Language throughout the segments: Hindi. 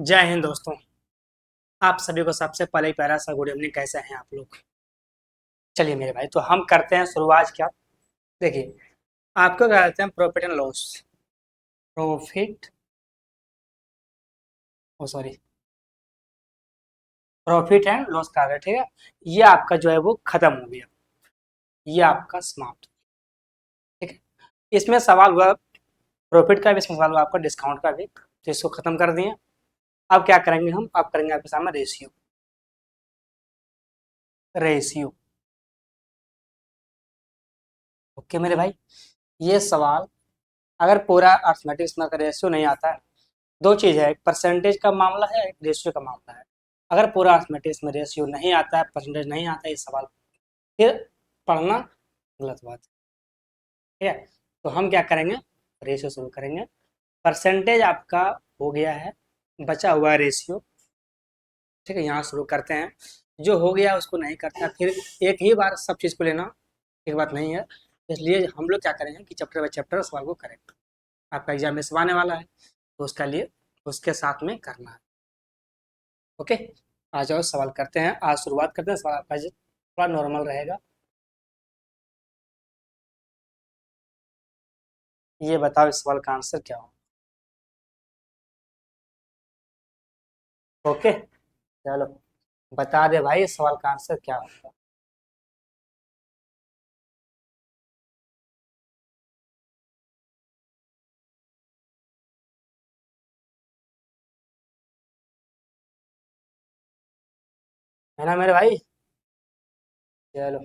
जय हिंद दोस्तों। आप सभी को सबसे पहले ही प्यारा सा गुड इवनिंग। कैसे हैं आप लोग? चलिए मेरे भाई, तो हम करते हैं शुरुआत। क्या देखिए, आपको क्या कहते हैं? Profit and loss. Profit, oh sorry, profit and loss का है, ठीक है। ये आपका जो है वो खत्म हो गया, ये आपका समाप्त, ठीक है। इसमें सवाल हुआ प्रॉफिट का भी, इसमें सवाल हुआ आपका डिस्काउंट का भी, तो इसको खत्म कर दिए। अब क्या करेंगे हम? अब करेंगे आपके सामने रेशियो। रेशियो, ओके मेरे भाई। ये सवाल अगर पूरा अर्थमेटिक इसमें का रेशियो नहीं आता है, दो चीज है, एक परसेंटेज का मामला है, एक रेशियो का मामला है। अगर पूरा अर्थमेटिक्स में रेशियो नहीं आता है, परसेंटेज नहीं आता है, ये सवाल फिर पढ़ना गलत बात है, ठीक है। तो हम क्या करेंगे? रेशियो शुरू करेंगे। परसेंटेज आपका हो गया है, बचा हुआ है रेशियो, ठीक है। यहाँ शुरू करते हैं। जो हो गया उसको नहीं करते हैं, फिर एक ही बार सब चीज़ को लेना एक बात नहीं है। इसलिए हम लोग क्या करेंगे कि चैप्टर बाय चैप्टर सवाल को करें। आपका एग्जाम में सब आने वाला है, तो उसका लिए उसके साथ में करना है। ओके, आ जाओ सवाल करते हैं। आज शुरुआत करते हैं। सवाल आपका थोड़ा नॉर्मल रहेगा। ये बताओ इस सवाल का आंसर क्या हो? ओके, चलो बता दे भाई इस सवाल का आंसर क्या होगा। है ना मेरे भाई? चलो,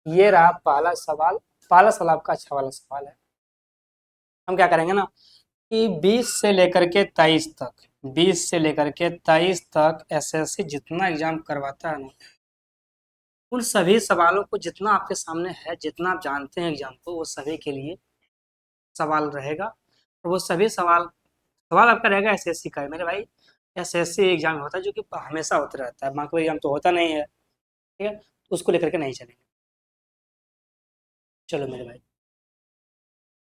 ये रहा पहला सवाल। पहला सवाल आपका अच्छा वाला सवाल है। हम क्या करेंगे ना कि 20 से लेकर के 23 तक, 20 से लेकर के 23 तक एसएससी जितना एग्जाम करवाता है ना, उन सभी सवालों को जितना आपके सामने है, जितना आप जानते हैं एग्जाम को, वो सभी के लिए सवाल रहेगा। और वो सभी सवाल, सवाल आपका रहेगा एसएससी का है मेरे भाई। एसएससी एग्जाम होता है जो कि हमेशा होता रहता है, बाकी एग्जाम तो होता नहीं है, ठीक है। तो उसको लेकर के नहीं चलेंगे। चलो मेरे भाई,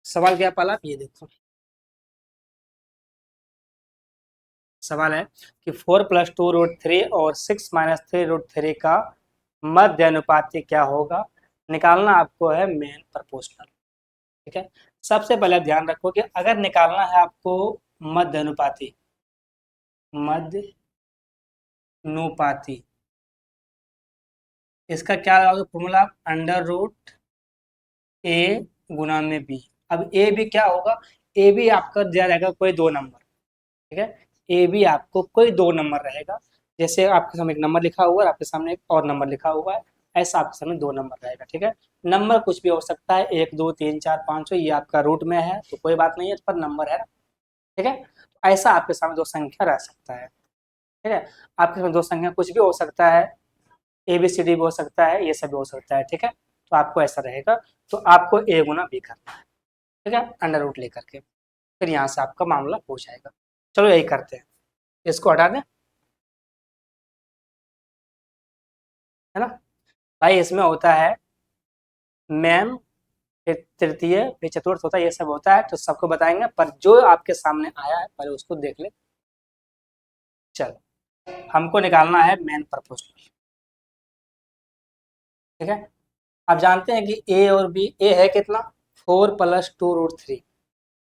सवाल क्या पाला आप ये देखो। सवाल है कि 4+2√3 और 6-3√3 का मध्य अनुपाती क्या होगा? निकालना आपको है मेन प्रपोर्शनल, ठीक है। सबसे पहले ध्यान रखो कि अगर निकालना है आपको मध्य अनुपाती, मध्य अनुपाती, इसका क्या होगा फॉर्मूला? अंडर रूट ए गुना में बी। अब ए बी क्या होगा? ए बी आपका दिया रहेगा कोई दो नंबर, ठीक है। ए बी आपको कोई दो नंबर रहेगा। जैसे आपके सामने एक नंबर लिखा हुआ है, आपके सामने एक और नंबर लिखा हुआ है, ऐसा आपके सामने दो नंबर रहेगा, ठीक है। नंबर कुछ भी हो सकता है, 1 2 3 4 5 6, ये आपका रूट में है तो कोई बात नहीं है, पर नंबर है ना, ठीक है। ऐसा आपके सामने दो संख्या रह सकता है, ठीक है। आपके सामने दो संख्या कुछ भी हो सकता है, ए बी सी डी भी हो सकता है, ये सब भी हो सकता है, ठीक है। तो आपको ऐसा रहेगा। तो आपको ए गुना बी करना है, ठीक है, अंडर रूट लेकर के। फिर यहाँ से आपका मामला हो जाएगा। चलो यही करते हैं, इसको हटा दें, है ना भाई। इसमें होता है मैम, फिर तृतीय, फिर चतुर्थ होता है, ये सब होता है, तो सबको बताएंगे, पर जो आपके सामने आया है पहले उसको देख ले। चलो, हमको निकालना है मेन प्रपोर्शनल, ठीक है। आप जानते हैं कि ए और बी, ए है कितना? 4+2√3,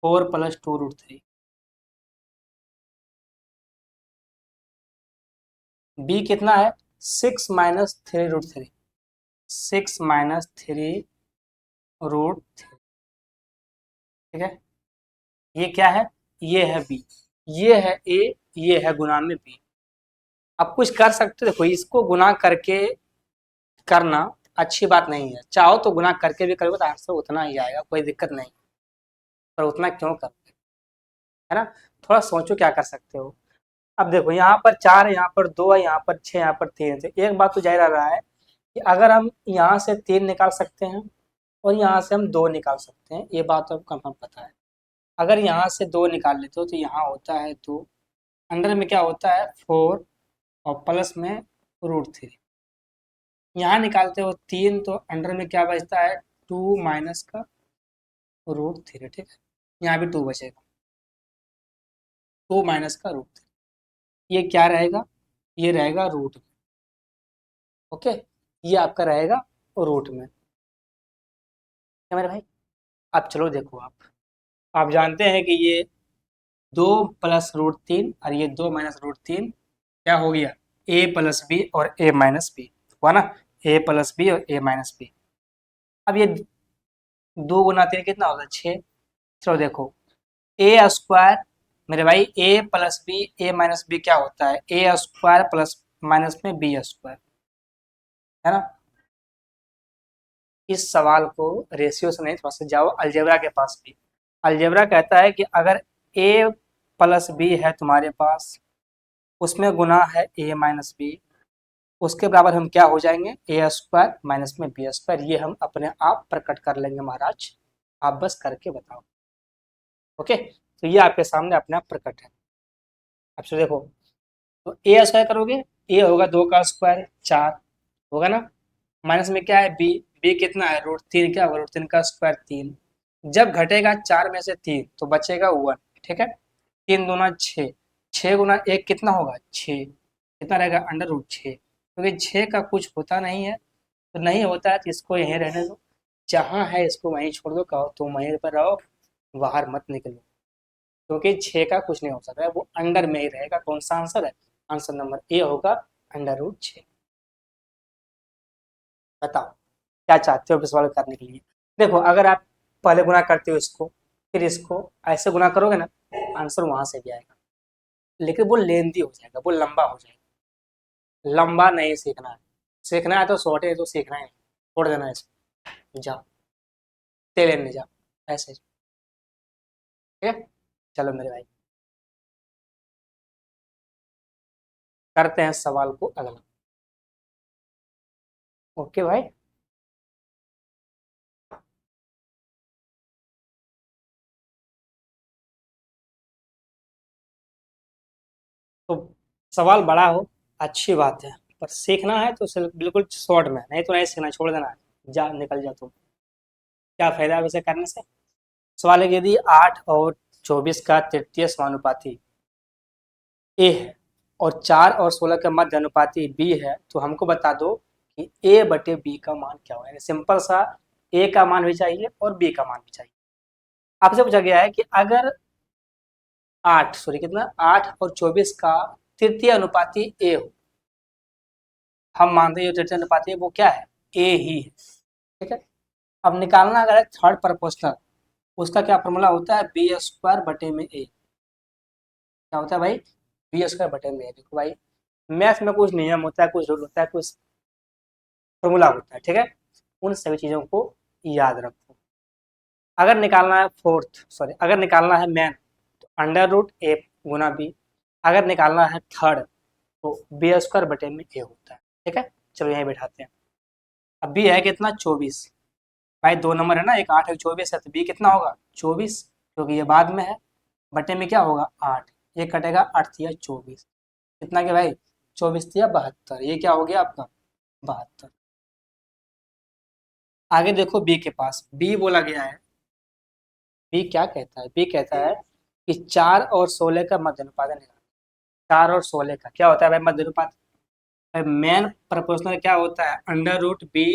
4+2√3। बी कितना है? 6-3√3, 6-3√3, ठीक है। ये क्या है? ये है बी, ये है ए, ये है गुना में बी। अब कुछ कर सकते हो, देखो इसको गुना करके करना अच्छी बात नहीं है। चाहो तो गुना करके भी करोगे तो आंसर उतना ही आएगा, कोई दिक्कत नहीं, पर उतना क्यों करते, है ना। थोड़ा सोचो क्या कर सकते हो। अब देखो यहाँ पर 4 है, यहाँ पर 2 है, यहाँ पर 6, यहाँ पर 3 है। एक बात तो जाहिर आ रहा है कि अगर हम यहाँ से 3 निकाल सकते हैं और यहाँ से हम 2 निकाल सकते हैं, ये बात तो आपको कंफर्म पता है। अगर यहाँ से 2 निकाल लेते हो तो यहाँ होता है 2, अंडर में क्या होता है 4, और प्लस में √3। यहाँ निकालते हो 3 तो अंडर में क्या बचता है? 2 माइनस का √3, ठीक है। यहाँ भी 2 बचेगा, 2 माइनस का √3। ये क्या रहेगा, ये रहेगा रूट में। ओके, ये आपका रहेगा रूट में, क्या मेरे भाई। अब चलो देखो, आप जानते हैं कि ये 2 + √3 और ये 2 - √3 क्या हो गया, a + b और a - b हुआ ना, a + b और a - b। अब ये 2 × 3 कितना होता है, 6। चलो देखो, a² मेरे भाई a + b a - b क्या होता है, a² प्लस माइनस में b², है ना। इस सवाल को रेशियो से नहीं, थोड़ा सा जाओ अलजेब्रा के पास भी। अलजेब्रा कहता है कि अगर a + b है तुम्हारे पास, उसमें गुना है a - b, उसके बराबर हम क्या हो जाएंगे, a² माइनस में b²। ये हम अपने आप प्रकट कर लेंगे महाराज, आप बस करके बताओ। ओके, तो ये आपके सामने अपने आप प्रकट है। अब से देखो, तो a² करोगे, a होगा 2 का स्क्वायर 4 होगा ना, माइनस में क्या है b कितना है, √3 क्या होगा, √3 का स्क्वायर 3। जब घटेगा 4 में से 3 तो बचेगा 1, ठीक है। 3 दूना 6, 6 गुना 1 कितना होगा 6, कितना रहेगा √6। क्योंकि 6 का कुछ होता नहीं है, तो नहीं होता है तो इसको यहीं रहने दो, जहाँ है इसको वहीं छोड़ दो, कहो तुम वहीं पर रहो, बाहर मत निकलो, क्योंकि 6 का कुछ नहीं हो सकता है, वो अंडर में ही रहेगा। कौन सा आंसर है, आंसर नंबर ए होगा √6। बताओ क्या चाहते हो इस सवाल करने के लिए। देखो, अगर आप पहले गुना करते हो इसको, फिर इसको ऐसे गुना करोगे ना, आंसर वहां से भी आएगा, लेकिन वो लेंदी हो जाएगा, वो लंबा हो जाएगा। लंबा नहीं सीखना है, सीखना है तो शॉर्ट है तो सीखना है, छोड़ देना है इसको, जाओ तेल लेने जाओ, ऐसे। ठीक है, चलो मेरे भाई, करते हैं सवाल को अगला। ओके भाई, तो सवाल बड़ा हो अच्छी बात है, पर सीखना है तो बिल्कुल शॉर्ट में, नहीं तो नहीं सीखना, छोड़ देना है, जा निकल जा तुम, क्या फायदा है वैसे करने से। सवाल है कि यदि 8 और 24 का तृतीय समानुपाती ए है और 4 और 16 का मध्य अनुपाती बी है, तो हमको बता दो कि ए बटे बी का मान क्या होगा। सिंपल सा, ए का मान भी चाहिए और बी का मान भी चाहिए। आपसे पूछा गया है कि अगर 8 और 24 का तृतीय अनुपाती ए हो, हम मानते हैं जो तृतीय अनुपाती है वो क्या है, ए ही है, ठीक है। अब निकालना अगर है थर्ड प्रपोर्शनल, उसका क्या फॉर्मूला होता है, b² बटे में ए। क्या होता है भाई, b² बटे में ए। देखो भाई, मैथ में कुछ नियम होता है, कुछ रूल होता है, कुछ फॉर्मूला होता है, ठीक है। उन सभी चीजों को याद रखो। अगर निकालना है अगर निकालना है मैन, तो √a गुना बी। अगर निकालना है थर्ड, तो b² बटे में ए होता है, ठीक है। चलो यहीं बैठाते हैं। अब बी है कितना, 24। भाई दो नंबर है ना, एक 8 एक 24 है, तो बी कितना होगा 24, क्योंकि ये बाद में है, बटे में क्या होगा 8, ये कटेगा 8 तिया 24, कितना के भाई 24 तिया 72, ये क्या हो गया आपका 72। आगे देखो बी के पास, बी बोला गया है, बी क्या कहता है, बी कहता है कि 4 और 16 का मध्य अनुपात निकालना। 4 और 16 का क्या होता है भाई मध्य अनुपात, मेन प्रोपोर्शनल क्या होता है, √b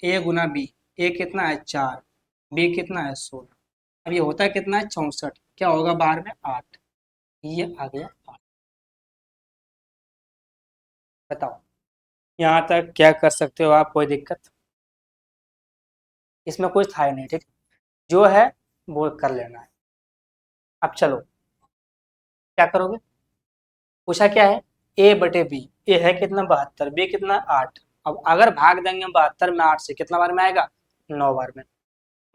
a गुना बी। ए कितना है 4, बी कितना है 16। अब ये होता है कितना है 64, क्या होगा बाहर में 8, ये आ गया 8। बताओ यहाँ तक क्या कर सकते हो आप, कोई दिक्कत इसमें कुछ था ही नहीं, ठीक। जो है वो कर लेना है। अब चलो क्या करोगे, पूछा क्या है, ए बटे बी। ए है कितना 72, बी कितना 8। अब अगर भाग देंगे हम 72 में 8 से, कितना बार में आएगा 9 बार में।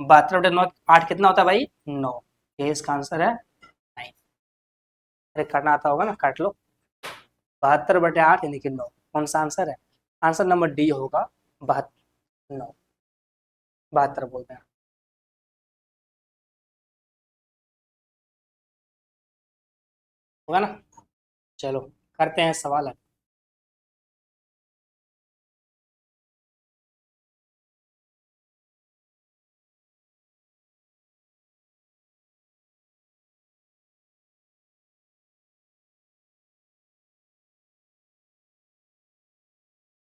72 बटे 9 8 कितना होता है भाई 9, ये इसका आंसर है 9। अरे करना आता होगा ना, काट लो। 72/8 यानी कि 9, कौन सा आंसर है, आंसर नंबर डी होगा 72, 9 72 बोलते हैं। होगा ना, चलो करते हैं सवाल।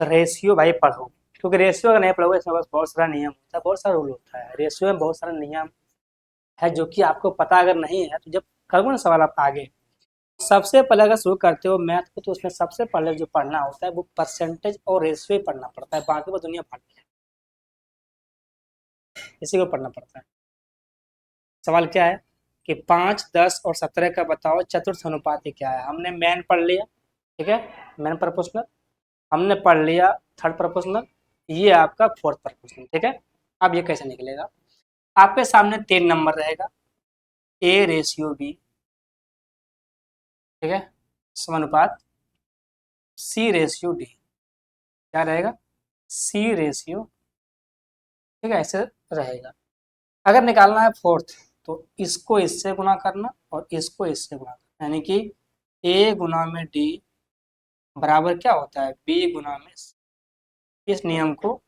रेशियो भाई पढ़ो, क्योंकि रेशियो अगर नहीं पढ़ोगे इसमें बस बहुत सारा नियम होता है, बहुत सारा रूल होता है। रेशियो में बहुत सारा नियम है जो कि आपको पता अगर नहीं है तो जब करोगे ना सवाल आप आगे, सबसे पहले अगर शुरू करते हो मैथ को तो उसमें सबसे पहले जो पढ़ना होता है वो परसेंटेज और रेशियो ही पढ़ना पड़ता है, बाकी वो दुनिया पढ़ती है, इसी को पढ़ना पड़ता है। सवाल क्या है कि 5, 10 और 17 का बताओ चतुर्थ अनुपात क्या है। हमने मैन पढ़ लिया, ठीक है, मैन प्रपोर्शनल हमने पढ़ लिया, थर्ड प्रपोर्शनल, ये आपका फोर्थ प्रपोर्शनल, ठीक है। अब ये कैसे निकलेगा, आपके सामने 3 नंबर रहेगा, ए रेशियो बी, ठीक है, समानुपात सी रेशियो डी, क्या रहेगा, सी रेशियो, ठीक है, ऐसे रहेगा। अगर निकालना है फोर्थ तो इसको इससे गुना करना और इसको इससे गुना करना, यानी कि ए गुना में डी बराबर क्या होता है, बी गुना में सी। इस नियम को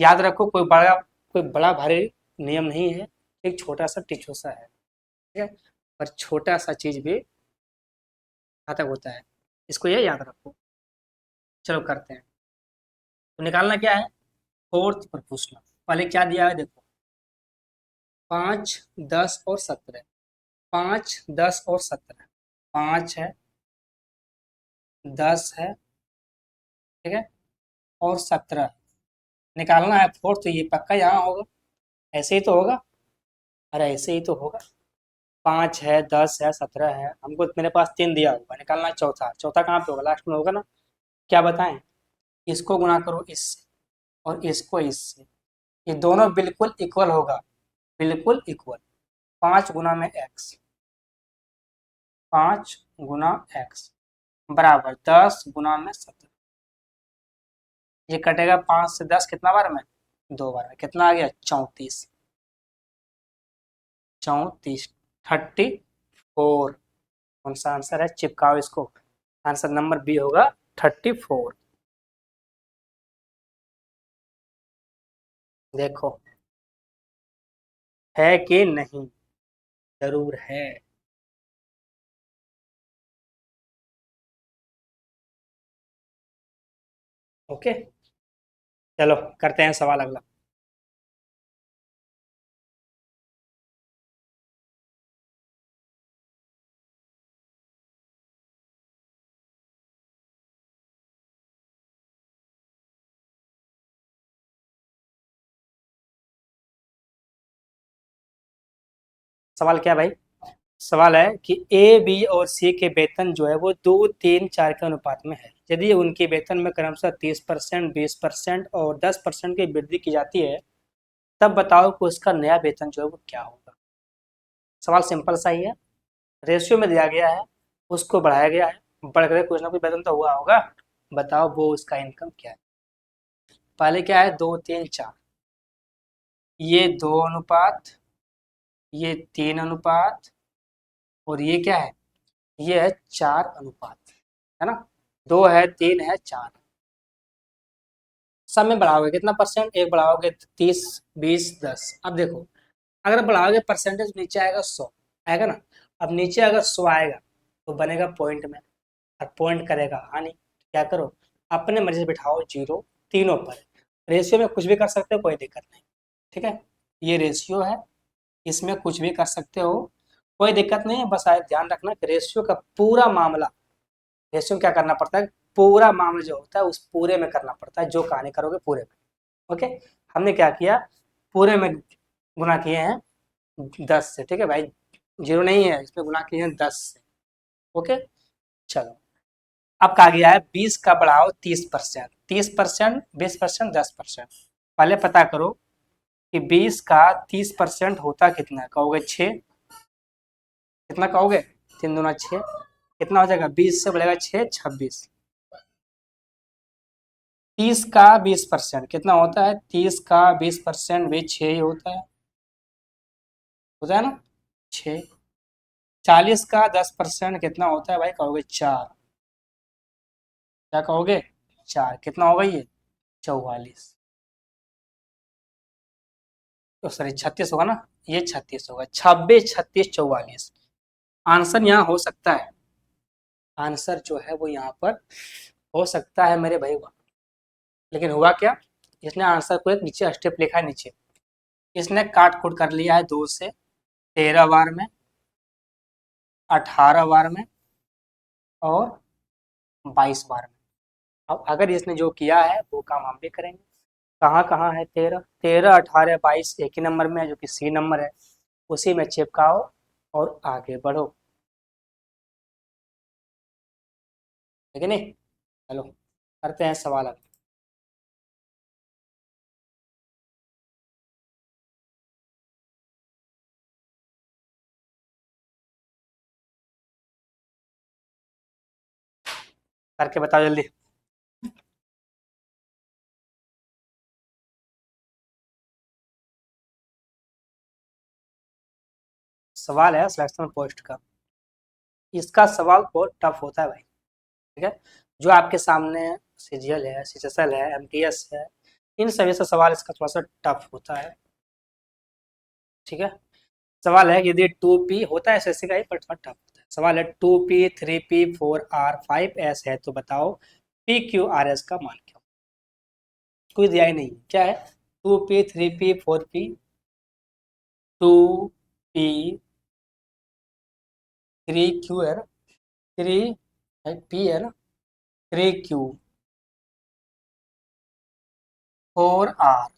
याद रखो, कोई बड़ा भारी नियम नहीं है, एक छोटा सा टिचोसा है, ठीक है, पर छोटा सा चीज भी घातक होता है, इसको ये याद रखो। चलो करते हैं, तो निकालना क्या है, फोर्थ प्रपोर्शनल। पहले क्या दिया है देखो, 5, 10 और 17, 5, 10 और 17, 5 है, 10 है, ठीक है, और 17 निकालना है फोर्थ, तो ये पक्का यहाँ होगा, ऐसे ही तो होगा, अरे ऐसे ही तो होगा, 5 है, 10 है, 17 है, हमको मेरे पास 3 दिया हुआ, निकालना है चौथा, चौथा कहाँ पे होगा, लास्ट में होगा ना, क्या बताएं, इसको गुना करो इससे और इसको इससे, ये दोनों बिल्कुल इक्वल होगा, बिल्कुल इक्वल, 5 गुना में एक्स, 5 गुना एक्स बराबर 10 गुना में 17, ये कटेगा 5 से 10 कितना बार में, 2 बार में, कितना आ गया 34, 34, 34, कौन सा आंसर है, चिपकाओ इसको, आंसर नंबर बी होगा 34। देखो है कि नहीं, जरूर है। ओके, चलो करते हैं सवाल अगला। सवाल क्या है भाई, सवाल है कि ए बी और सी के वेतन जो है वो 2, 3, 4 के अनुपात में है, यदि उनके वेतन में क्रमशः 30%, 20% और 10% की वृद्धि की जाती है, तब बताओ कि उसका नया वेतन जो है वो क्या होगा। सवाल सिंपल सा ही है, रेशियो में दिया गया है, उसको बढ़ाया गया है, बढ़ कर कुछ ना कुछ वेतन तो हुआ होगा, बताओ वो उसका इनकम क्या है। पहले क्या है, 2, 3, 4, ये 2 अनुपात, ये 3 अनुपात, और ये क्या है, ये है 4 अनुपात, है ना, 2 है, 3 है, 4, सब में बढ़ाओगे कितना परसेंट, एक बढ़ाओगे 30, 20, 10। अब देखो अगर बढ़ाओगे परसेंटेज नीचे आएगा 100, आएगा ना, अब नीचे अगर 100 आएगा तो बनेगा पॉइंट में, और पॉइंट करेगा हानि, क्या करो अपने मर्जी से बिठाओ जीरो तीनों पर, रेशियो में कुछ भी कर सकते हो, कोई दिक्कत नहीं, ठीक है, ये रेशियो है, इसमें कुछ भी कर सकते हो, कोई दिक्कत नहीं है, बस आए ध्यान रखना कि रेशियो का पूरा मामला, रेशियो में क्या करना पड़ता है, पूरा मामला जो होता है उस पूरे में करना पड़ता है, जो कहानी करोगे पूरे में। ओके, हमने क्या किया, पूरे में गुना किए हैं 10 से, ठीक है भाई, जीरो नहीं है, इसमें गुना किए हैं 10 से। ओके, चलो अब कहा गया है 20 का बढ़ाओ 30%, 30%, 20%, 10%, पहले पता करो कि 20 का 30% होता कितना है, कहोगे 6, कितना कहोगे, 3 दूना 6, कितना हो जाएगा, 20 से बढ़ेगा 6, 26, 30 का 20% कितना होता है, 30 का 20% भी 6 ही होता है ना, 6, 40 का 10% कितना होता है भाई, कहोगे 4, क्या कहोगे 4, कितना होगा ये 44, तो सॉरी 36 होगा ना, ये 36 होगा, 26, 36, 44, आंसर यहाँ हो सकता है, आंसर जो है वो यहाँ पर हो सकता है मेरे भाई, लेकिन हुआ क्या, इसने आंसर को एक नीचे स्टेप लिखा है नीचे, इसने काट कूट कर लिया है 2 से 13 बार में, 18 बार में और 22 बार में। अब अगर इसने जो किया है वो काम हम भी करेंगे। कहाँ कहाँ है 13, 13 18 22 एक ही नंबर में है जो कि सी नंबर है, उसी में चिपकाओ और आगे बढ़ो, ठीक है नहीं। चलो करते हैं सवाल अब। करके बताओ जल्दी। सवाल है सिलेक्शन पोस्ट का, इसका सवाल बहुत टफ होता है भाई, ठीक है। जो आपके सामने सीजीएल है, सीएचएसएल है, एमटीएस है, इन सभी से सवाल इसका थोड़ा सा टफ होता है, ठीक है। सवाल है यदि 2p होता है एसएससी का ही, पर थोड़ा टफ होता है। सवाल है 2p 3p 4r 5s है तो बताओ pqrs का मान क्या हो। कोई दिया ही नहीं, क्या है 2p 3p 4p 2p 3q है ना, 3p है ना, 3q 4r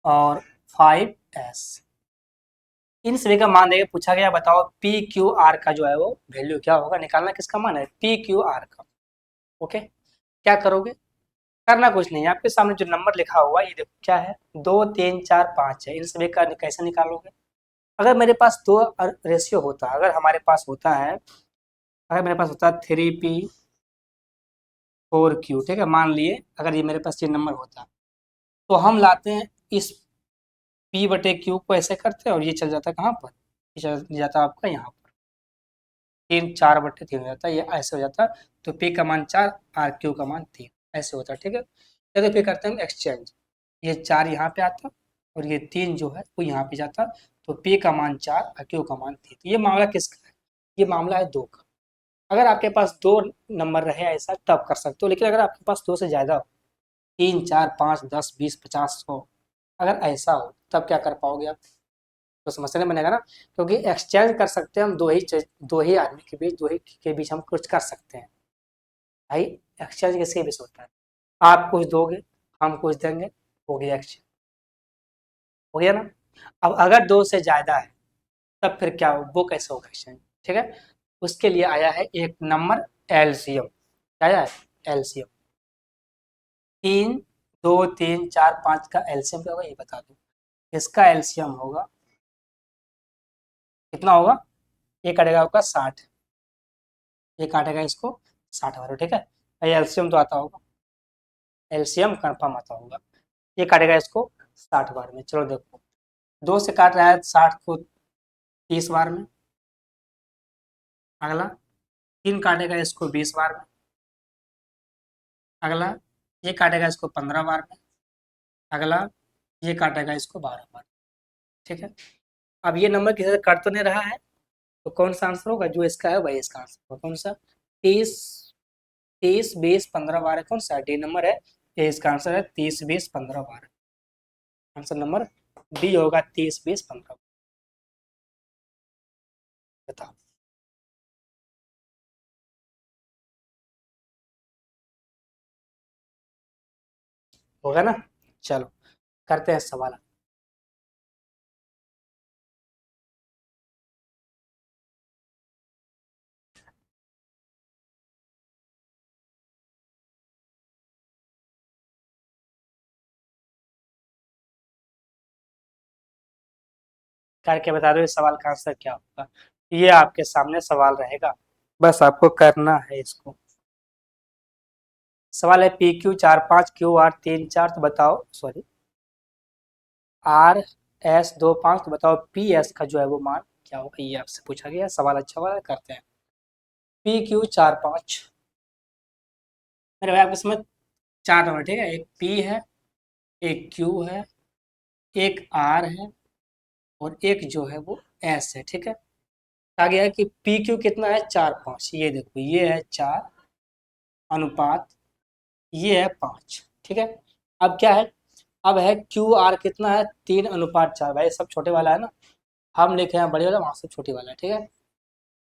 और 5s, इन सभी का मान देके पूछा गया बताओ पी क्यू आर का जो है वो वैल्यू क्या होगा, निकालना किसका मान है पी क्यू आर का। ओके, क्या करोगे, करना कुछ नहीं है, आपके सामने जो नंबर लिखा हुआ है ये देखो क्या है 2 3 4 5 है, इन सभी का कैसे निकालोगे। अगर मेरे पास दो रेशियो होता, अगर हमारे पास होता है, अगर मेरे पास होता है 3p 4q, ठीक है, मान लिए अगर ये मेरे पास ये नंबर होता तो हम लाते हैं इस p बटे q को ऐसे करते हैं और ये चल जाता है कहाँ पर, ये चल जाता है आपका यहाँ पर 3 4/3 हो जाता है, ये ऐसे हो जाता है। तो p का मान 4, आर क्यू का मान 3, ऐसे होता है, ठीक है। चलो फिर करते हैं एक्सचेंज, ये 4 यहाँ पे आता और ये 3 जो है वो यहाँ पे जाता, तो p का मान 4 और क्यू का मान 3। तो ये मामला किसका है, ये मामला है 2 का। अगर आपके पास 2 नंबर रहे ऐसा तब कर सकते हो, लेकिन अगर आपके पास 2 से ज़्यादा हो, 3 4 5 10 20 50 100, अगर ऐसा हो तब क्या कर पाओगे आप, तो समस्या नहीं बनेगा ना, क्योंकि एक्सचेंज कर सकते हैं हम दो ही आदमी के बीच, दो ही के बीच हम कुछ कर सकते हैं भाई। एक्सचेंज किसके बीच होता है, आप कुछ दोगे हम कुछ देंगे, हो गया एक्सचेंज, हो गया ना। अब अगर 2 से ज़्यादा है तब फिर क्या हो, वो कैसे होगा एक्सचेंज, ठीक है। उसके लिए आया है एक नंबर एलसीएम, क्या आया है एलसीएम, 3 2 3 4 5 का एलसीएम क्या होगा ये बता दो। इसका एलसीएम होगा कितना होगा, ये कटेगा आपका 60, ये काटेगा इसको 60 बार, ठीक है। ये एलसीएम तो आता होगा, एलसीएम कन्फर्म आता होगा, ये काटेगा इसको 60 बार में। चलो देखो 2 से काट रहा है 60 को 30 बार में, अगला 3 काटेगा इसको 20 बार में, अगला ये काटेगा इसको 15 बार में, अगला ये काटेगा इसको 12 बार, ठीक है। अब ये नंबर किसी से कट तो नहीं रहा है, तो कौन सा आंसर होगा, जो इसका है वही इसका आंसर होगा, कौन सा 30 30 20 15 बार है, कौन सा डी नंबर है, ये इसका आंसर है 30 20 15 बार। आंसर नंबर डी होगा 30 20 15, बताओ। होगा ना, चलो करते हैं सवाल। करके बता दो इस सवाल का आंसर क्या होगा, ये आपके सामने सवाल रहेगा, बस आपको करना है इसको। सवाल है पी क्यू 4 5 क्यू आर 3 4 तो बताओ, सॉरी आर एस 2 5 तो बताओ पी एस का जो है वो मान क्या होगा, ये आपसे पूछा गया सवाल, अच्छा वाला करते हैं। पी क्यू 4 5, मेरे भाई आपके समझ 4 नंबर, ठीक है, एक पी है, एक क्यू है, एक आर है और एक जो है वो एस है, ठीक है। कहा गया है कि पी क्यू कितना है 4 5, ये देखो ये है 4 अनुपात ये है 5, ठीक है। अब क्या है, अब है क्यू आर कितना है, 3:4। भाई सब छोटे वाला है ना, हम लिखे हैं बड़े वाला, वहां से छोटे वाला है, ठीक है।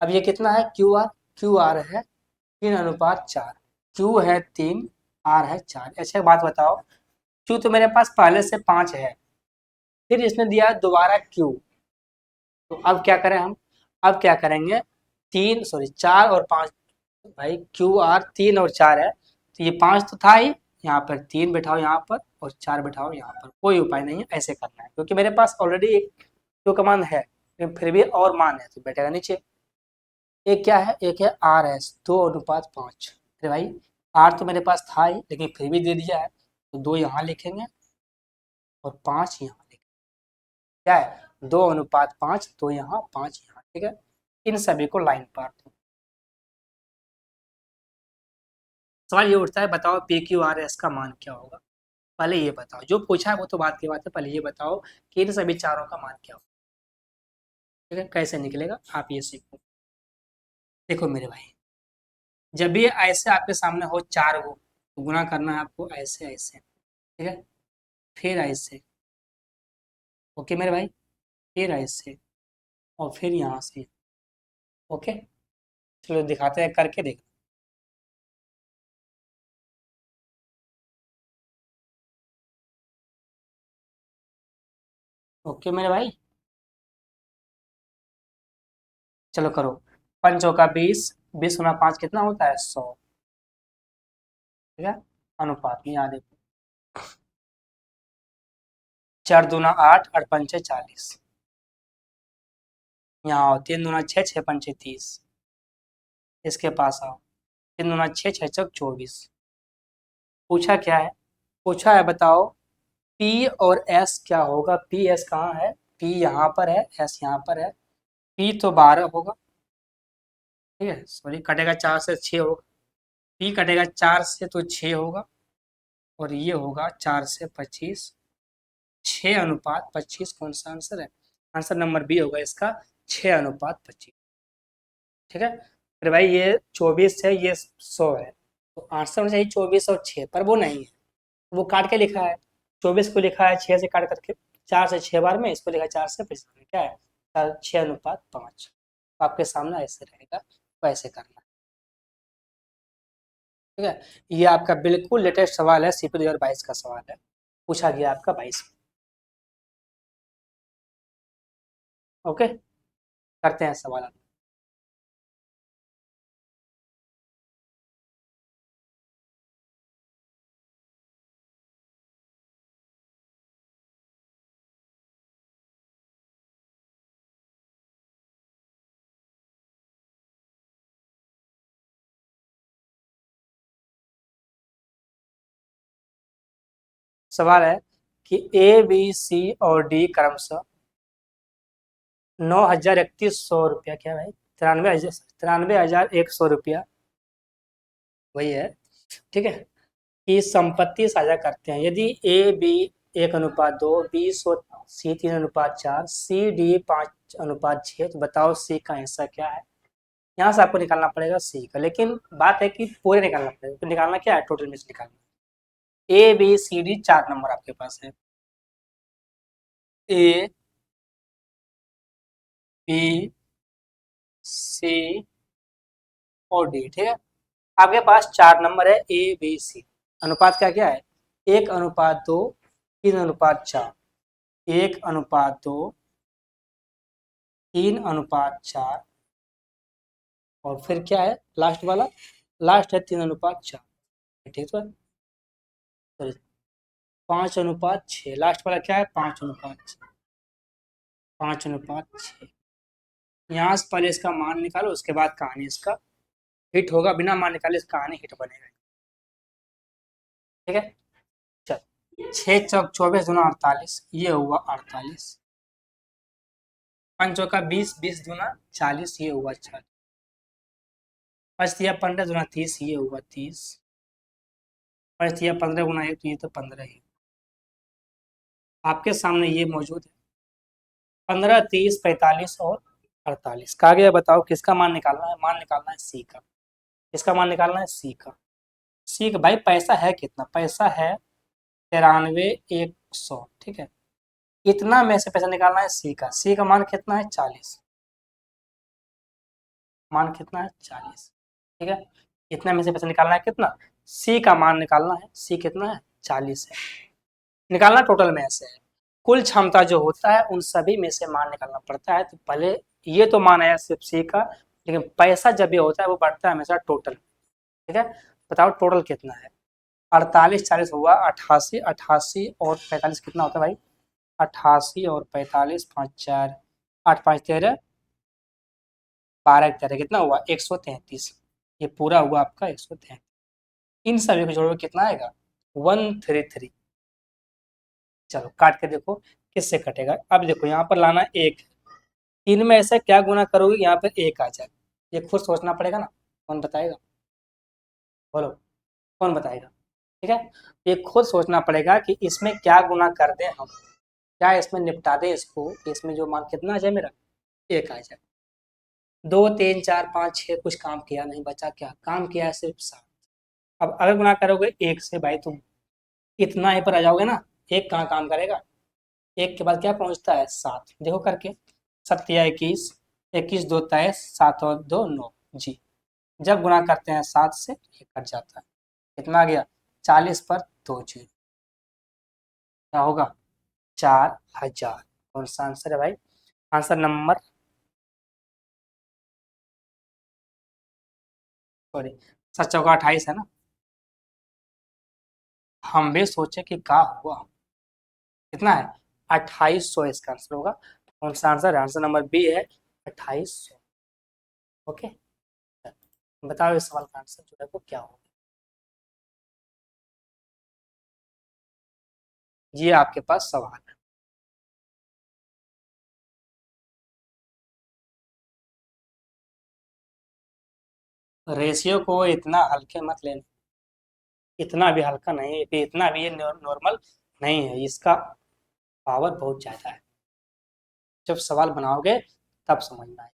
अब ये कितना है क्यू आर है 3:4, क्यू है 3, आर है 4। अच्छा एक बात बताओ, क्यू तो मेरे पास पहले से 5 है, फिर इसने दिया है दोबारा क्यू, तो अब क्या करें हम, अब क्या करेंगे, 4 और 5। भाई क्यू आर 3 और 4 है, तो ये 5 तो था ही, यहाँ पर 3 बैठाओ यहाँ पर और 4 बैठाओ यहाँ पर, कोई उपाय नहीं है, ऐसे करना है क्योंकि मेरे पास ऑलरेडी एक क्यू का मान है, लेकिन फिर भी और मान है तो बैठेगा नीचे। एक क्या है, एक है आर एस 2:5। अरे भाई आर तो मेरे पास था ही, लेकिन फिर भी दे दिया है, तो 2 यहाँ लिखेंगे और 5 यहाँ लिखेंगे। क्या है, 2:5, 2 यहाँ 5 यहाँ, ठीक है। इन सभी को लाइन पर, सवाल ये उठता है, बताओ पी क्यू आर एस का मान क्या होगा। पहले ये बताओ, जो पूछा है वो तो बात की बात है, पहले ये बताओ कि इन सभी चारों का मान क्या होगा, ठीक है। कैसे निकलेगा आप ये सीखो। देखो मेरे भाई, जब भी ऐसे आपके सामने हो 4 को, तो गुना करना है आपको ऐसे ऐसे, ठीक है, फिर ऐसे, ओके मेरे भाई, फिर ऐसे, और फिर यहाँ से, ओके। चलो दिखाते हैं करके, देख। ओके मेरे भाई, चलो करो। 5 चौका 20, 20 गुना 5 कितना होता है, 100, ठीक है। अनुपात में यहाँ देखो, 4 दूना 8, 8 पंचे 40, यहाँ आओ, 3 दूना 6, 6 पंचे 30, इसके पास आओ, 3 दूना 6, 6 चौक 24। पूछा क्या है, पूछा है बताओ पी और एस क्या होगा, पी एस कहाँ है, पी यहाँ पर है, एस यहाँ पर है, पी तो 12 होगा, ठीक है, सॉरी कटेगा 4 से 6 होगा, पी कटेगा 4 से तो 6 होगा, और ये होगा 4 से 25, 6:25। कौन सा आंसर है, आंसर नंबर बी होगा इसका, 6:25, ठीक है। फिर भाई ये 24 है, ये 100 है, तो आंसर होना चाहिए 24 और 6, पर वो नहीं है, वो काट के लिखा है, 24 को लिखा है 6 से काट करके, 4 से 6 बार में, इसको लिखा है 4 से 25 में, क्या है 6:5। तो आपके सामने ऐसे रहेगा, तो ऐसे करना, ठीक है। ये आपका बिल्कुल लेटेस्ट सवाल है, सीपी 2022 का सवाल है, पूछा गया आपका 22। ओके, करते हैं सवाल। सवाल है कि ए बी सी और डी क्रमशः 9,3100 रुपया, क्या भाई 93,100 रुपया, वही है, ठीक है, की संपत्ति साझा करते हैं। यदि A B 1:2, B C 3:4, C D 5:6, तो बताओ सी का हिस्सा क्या है। यहाँ से आपको निकालना पड़ेगा सी का, लेकिन बात है कि पूरे निकालना पड़ेगा, तो निकालना क्या है, टोटल में से निकालना। A B C D 4 number आपके पास है, ए बी सी और डी, ठीक है। आपके पास 4 नंबर है ए बी सी, अनुपात क्या क्या है, 1:2, 3:4, 1:2, 3:4, और फिर क्या है लास्ट वाला, लास्ट है 3:4, ठीक है। सॉरी 5:6, लास्ट वाला क्या है 5:6, 5:6। यहाँ से पहले इसका मान निकालो, उसके बाद कहानी इसका हिट होगा, बिना मान निकाले इसका कहानी हिट बनेगा, ठीक है। चल 6 चौक 24, दूना 48, ये हुआ 48, 5 चौका 20, 20 दूना 40, ये हुआ 40, 5 तिया 15, दूना 30, ये हुआ 30, 5 तिया 15 गुना 1, तो ये तो 15 ही आपके सामने ये मौजूद है। 15, 30, 45 और 48 कहा गया, बताओ किसका मान निकालना है, मान निकालना है सी का, किसका मान निकालना है सी का, सी का भाई पैसा है कितना, पैसा है 93,100, ठीक है। इतना में से पैसा निकालना है सी का मान कितना है 40, मान कितना है 40, ठीक है। इतना में से पैसा निकालना है कितना, सी का मान निकालना है, सी कितना है 40 है, निकालना टोटल में से है। कुल क्षमता जो होता है उन सभी में से मान निकालना पड़ता है। तो पहले ये तो मान आया सिर्फ सी का, लेकिन पैसा जब भी होता है वो बढ़ता है हमेशा टोटल, ठीक है। बताओ टोटल कितना है, 48 40 हुआ 88, 88 और 45 कितना होता है भाई, 88 और 45, 5 4 8 5 13, 12 13 कितना हुआ 133, ये पूरा हुआ आपका 133। इन सभी को जोड़ो कितना आएगा 133। चलो काट के देखो किससे कटेगा। अब देखो यहाँ पर लाना एक, तीन में ऐसे क्या गुना करोगे यहाँ पर एक आ जाए, ये खुद सोचना पड़ेगा ना, कौन बताएगा, बोलो कौन बताएगा, ठीक है। ये खुद सोचना पड़ेगा कि इसमें क्या गुना कर दें हम, क्या इसमें निपटा दें इसको, इसमें जो मान कितना आ जाए मेरा एक आ जाए। 2 3 4 5 6 कुछ काम किया नहीं, बचा क्या, काम किया है सिर्फ 7। अब अगर गुना करोगे एक से भाई तुम इतना ही पर आ जाओगे ना, एक कहाँ काम करेगा, एक के बाद क्या पहुंचता है 7, देखो करके, 7 या 21, 21 2 23, 7 और 2 9 जी। जब गुना करते हैं 7 से ये कट जाता है, कितना आ गया 40 पर 2 जीरो, क्या होगा 4000। कौन सा आंसर है भाई, आंसर नंबर, सॉरी 7 चौका 28 है ना। हम भी सोचे कि क्या हुआ, कितना है 2800 इसका आंसर होगा। कौन सा आंसर है, आंसर नंबर बी है 2800। ओके, बताओ इस सवाल का आंसर जो है वो क्या होगा। ये आपके पास सवाल है। रेशियो को इतना हल्के मत लेना, इतना भी हल्का नहीं है, इतना भी ये नॉर्मल नहीं है, इसका पावर बहुत ज्यादा है। जब सवाल बनाओगे तब समझना है।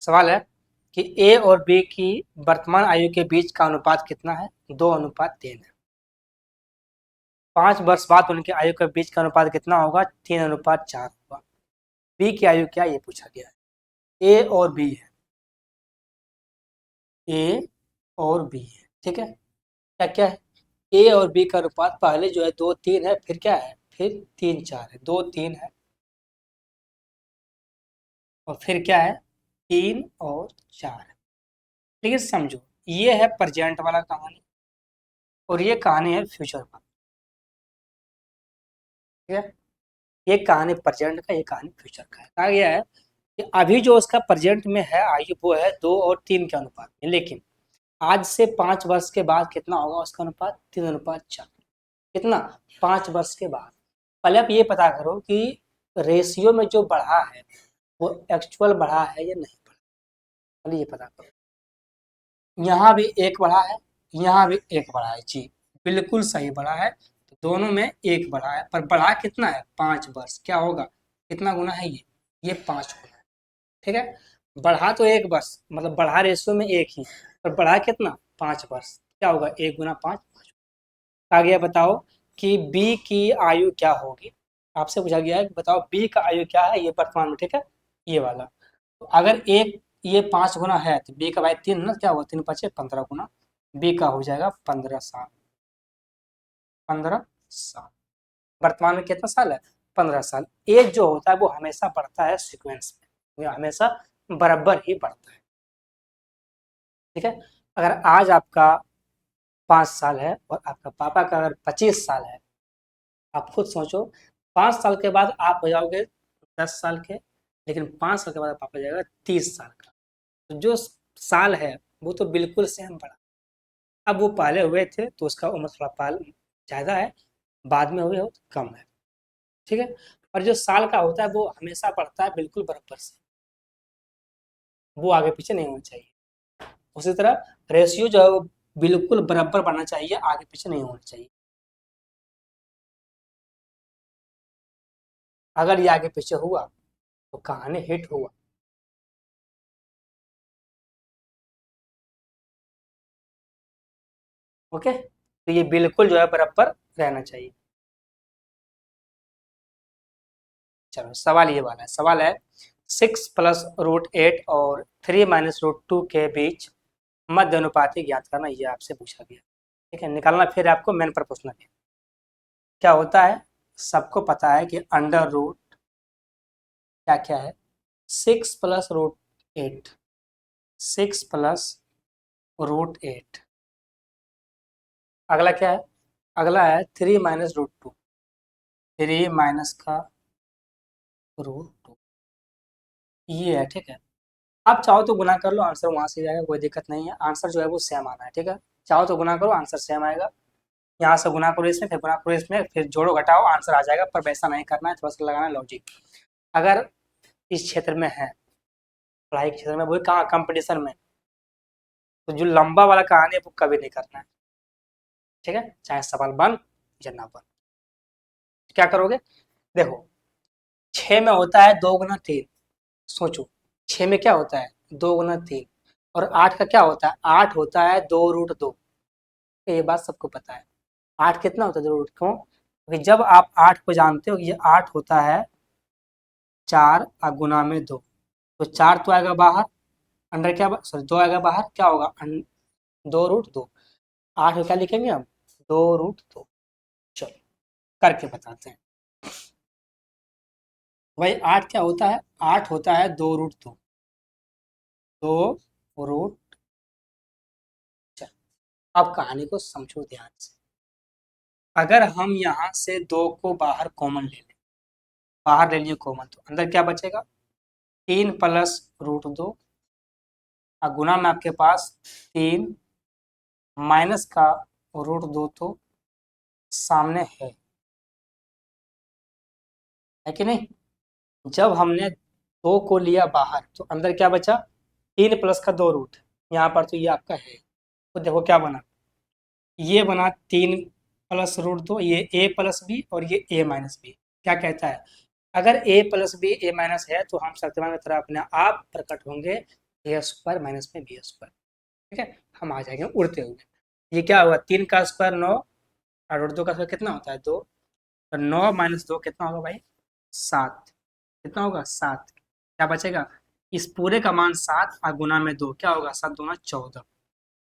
सवाल है कि ए और बी की वर्तमान आयु के बीच का अनुपात कितना है, 2:3 है। 5 वर्ष बाद उनके आयु के बीच का अनुपात कितना होगा, 3:4 होगा। बी की आयु क्या ये पूछा गया है, ए और बी है, ए और बी है, ठीक है। क्या क्या है, ए और बी का अनुपात पहले जो है 2:3 है, फिर क्या है, फिर 3:4 है, 2:3 है, और फिर क्या है 3 और 4 है। लेकिन समझो ये है प्रेजेंट वाला कहानी और ये कहानी है फ्यूचर वाला, ठीक है। ये कहानी प्रेजेंट का, ये कहानी फ्यूचर का है। कहा गया है कि अभी जो उसका प्रेजेंट में है आयु वो है 2 और 3 के अनुपात में, लेकिन आज से 5 वर्ष के बाद कितना होगा उसका अनुपात, 3:4। कितना, 5 वर्ष के बाद। पहले आप ये पता करो कि रेशियो में जो बढ़ा है वो एक्चुअल बढ़ा है या नहीं बढ़ा, पहले ये पता करो। यहाँ भी एक बढ़ा है, यहाँ भी एक बढ़ा है जी, बिल्कुल सही बढ़ा है। तो दोनों में एक बढ़ा है, पर बढ़ा कितना है 5 वर्ष, क्या होगा, कितना गुना है ये 5 गुना है, ठीक है। बढ़ा तो 1 वर्ष, मतलब बढ़ा रेशियो में एक ही, पर बढ़ा कितना 5 वर्ष, क्या होगा 1 गुना 5 5। आगे बताओ कि बी की आयु क्या होगी, आपसे पूछा गया है कि बताओ बी का आयु क्या है ये वर्तमान में, ठीक है, ये वाला। तो अगर एक ये 5 गुना है तो बी का भाई 3 ना, क्या हुआ 3 × 5 = 15 गुना, बी का हो जाएगा 15 साल, 15 साल। वर्तमान में कितना साल है 15 साल। एज जो होता है वो हमेशा बढ़ता है सीक्वेंस में, वो हमेशा बराबर ही बढ़ता है, ठीक है। अगर आज आपका 5 साल है और आपका पापा का अगर 25 साल है, आप खुद सोचो 5 साल के बाद आप हो जाओगे 10 साल के, लेकिन 5 साल के बाद पापा हो जाएगा 30 साल का। तो जो साल है वो तो बिल्कुल सेम बढ़ा, अब वो पहले हुए थे तो उसका उम्र थोड़ा पाल ज़्यादा है, बाद में हुए हो तो कम है, ठीक है। और जो साल का होता है वो हमेशा बढ़ता है बिल्कुल बराबर से, वो आगे पीछे नहीं होना चाहिए। उसी तरह रेशियो जो है वो बिल्कुल बराबर बनना चाहिए, आगे पीछे नहीं होना चाहिए। अगर ये आगे पीछे हुआ तो कहानी हिट हुआ। ओके, तो ये बिल्कुल जो है बराबर रहना चाहिए। चलो सवाल ये वाला है, सवाल है 6 + √8 और 3 - √2 के बीच मध्य अनुपाती ज्ञात करना, ये आपसे पूछा गया। ठीक है, निकालना फिर आपको मेन पर पूछना है। क्या होता है, सबको पता है कि अंडर रूट क्या क्या है, 6 + √8, 6 + √8। अगला क्या है, अगला है 3 - √2, 3 का √2, ये है। ठीक है, आप चाहो तो गुना कर लो, आंसर वहां से जाएगा, कोई दिक्कत नहीं है, आंसर जो है वो सेम आना है। ठीक है, चाहो तो गुना करो, आंसर सेम आएगा। यहाँ से गुना करो इसमें, फिर गुना करो इसमें, फिर जोड़ो घटाओ, आंसर आ जाएगा। पर वैसा नहीं करना है, थोड़ा सा लगाना है लॉजिक। अगर इस क्षेत्र में है, पढ़ाई के क्षेत्र में, वही कहाँ कंपटीशन में, तो जो लंबा वाला कहानी है वो कभी नहीं करना है। ठीक है, चाहे सवाल बन या ना बन। क्या करोगे, देखो 6 में होता है 2 × 3, सोचो 6 में क्या होता है 2 × 3, और 8 का क्या होता है, 8 होता है 2 √2। ये बात सबको पता है। 8 कितना होता है 2 √ क्यों, क्योंकि जब आप 8 को जानते हो, ये 8 होता है 4 और गुना में 2, तो 4 तो आएगा बाहर, अंडर क्या, सॉरी 2 आएगा बाहर, क्या होगा 2 √2। 8 को क्या लिखेंगे हम, 2 √2। चलो करके बताते हैं भाई। 8 क्या होता है, 8 होता है 2 √2, 2 √। अब कहानी को समझो ध्यान से। अगर हम यहाँ से 2 को बाहर कॉमन ले लें, बाहर ले लिए कॉमन, तो अंदर क्या बचेगा, 3 + √2, और गुना में आपके पास 3 माइनस का √2 तो सामने है कि नहीं। जब हमने 2 को लिया बाहर, तो अंदर क्या बचा, 3 प्लस का 2 रूट, यहाँ पर तो ये आपका है। तो देखो क्या बना, ये बना 3 + √2, ये a + b और ये a - b। क्या कहता है, अगर a + b a- है, तो हम शक्तिमान की तरह अपने आप प्रकट होंगे, a² माइनस में b²। ठीक है, हम आ जाएंगे उड़ते हुए। ये क्या हुआ, 3 का स्क्वायर 9, और √2 का स्क्वायर कितना होता है 2, तो 9 - 2 कितना होगा भाई, 7। कितना होगा 7, क्या बचेगा, इस पूरे का मान 7 और गुना में 2 क्या होगा, 7 दूना 14।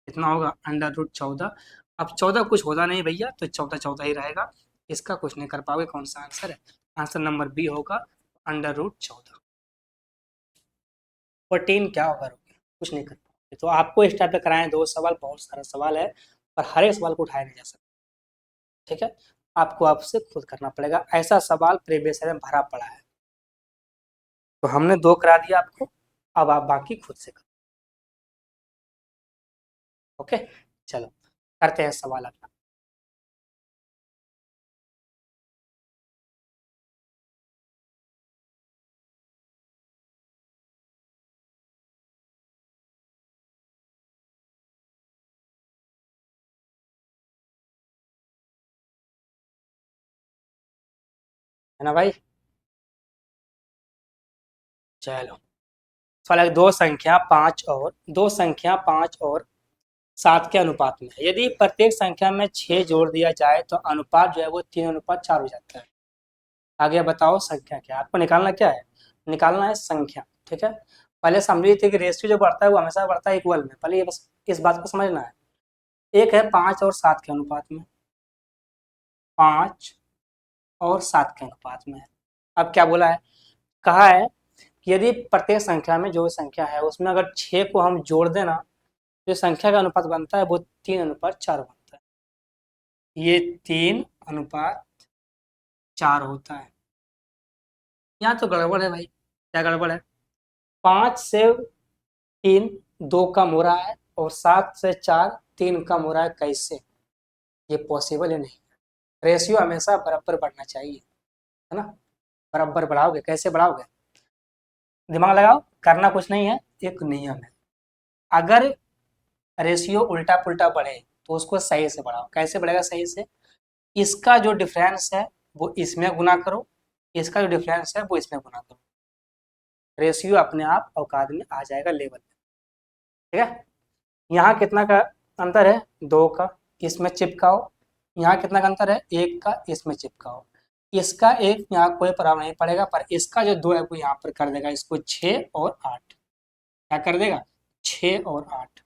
कितना होगा, अंडर √14। अब 14 कुछ होता नहीं भैया, तो 14 14 ही रहेगा, इसका कुछ नहीं कर पाओगे। कौन सा आंसर है, आंसर नंबर बी होगा, अंडर √14। 14 क्या होगा, कुछ नहीं कर पाओगे। तो आपको इस टाइप पे कराएं 2 सवाल, बहुत सारा सवाल है, पर हर एक सवाल को उठाया नहीं जा सकता। ठीक है, आपको आपसे खुद करना पड़ेगा, ऐसा सवाल प्रीवियस ईयर में भरा पड़ा है। तो हमने 2 करा दिया आपको, अब आप बाकी खुद से करो। ओके, चलो करते हैं सवाल अपना। है ना भाई, चलो सवाल है, दो संख्या 5 और 7 के अनुपात में है। यदि प्रत्येक संख्या में 6 जोड़ दिया जाए तो अनुपात जो है वो 3 × 4 हो जाता है। आगे बताओ संख्या क्या है? आपको निकालना क्या है, निकालना है संख्या। ठीक है, पहले समझ लीजिए कि रेशियो जो बढ़ता है वो हमेशा बढ़ता है इक्वल में, पहले ये बस इस बात को समझना है। एक है 5 और 7 के अनुपात में, 5 और 7 के अनुपात में है। अब क्या बोला है, कहा है कि यदि प्रत्येक संख्या में जो संख्या है उसमें अगर 6 को हम जोड़ देना, जो संख्या का अनुपात बनता है वो 3 × 4 बनता है। ये 3 × 4 होता है। यहाँ तो गड़बड़ है भाई, क्या गड़बड़ है, 5 से 3 2 कम हो रहा है, और 7 से 4 3 कम हो रहा है, कैसे, ये पॉसिबल ही नहीं। रेशियो हमेशा बराबर बढ़ना चाहिए, है ना। बराबर बढ़ाओगे, कैसे बढ़ाओगे, दिमाग लगाओ, करना कुछ नहीं है, एक नियम है। अगर रेशियो उल्टा पुल्टा बढ़े तो उसको सही से बढ़ाओ। कैसे बढ़ेगा सही से? इसका जो डिफरेंस है वो इसमें गुना करो, इसका जो डिफरेंस है वो इसमें गुना करो, रेशियो अपने आप औकात में आ जाएगा, लेवल में। ठीक है, यहाँ कितना का अंतर है? 2 का, इसमें चिपकाओ। यहाँ कितना का अंतर है? 1 का, इसमें चिपकाओ। इसका 1 यहाँ कोई प्रभाव नहीं पड़ेगा, पर इसका जो 2 है वो यहाँ पर कर देगा इसको 6 और 8। क्या कर देगा? 6 और 8।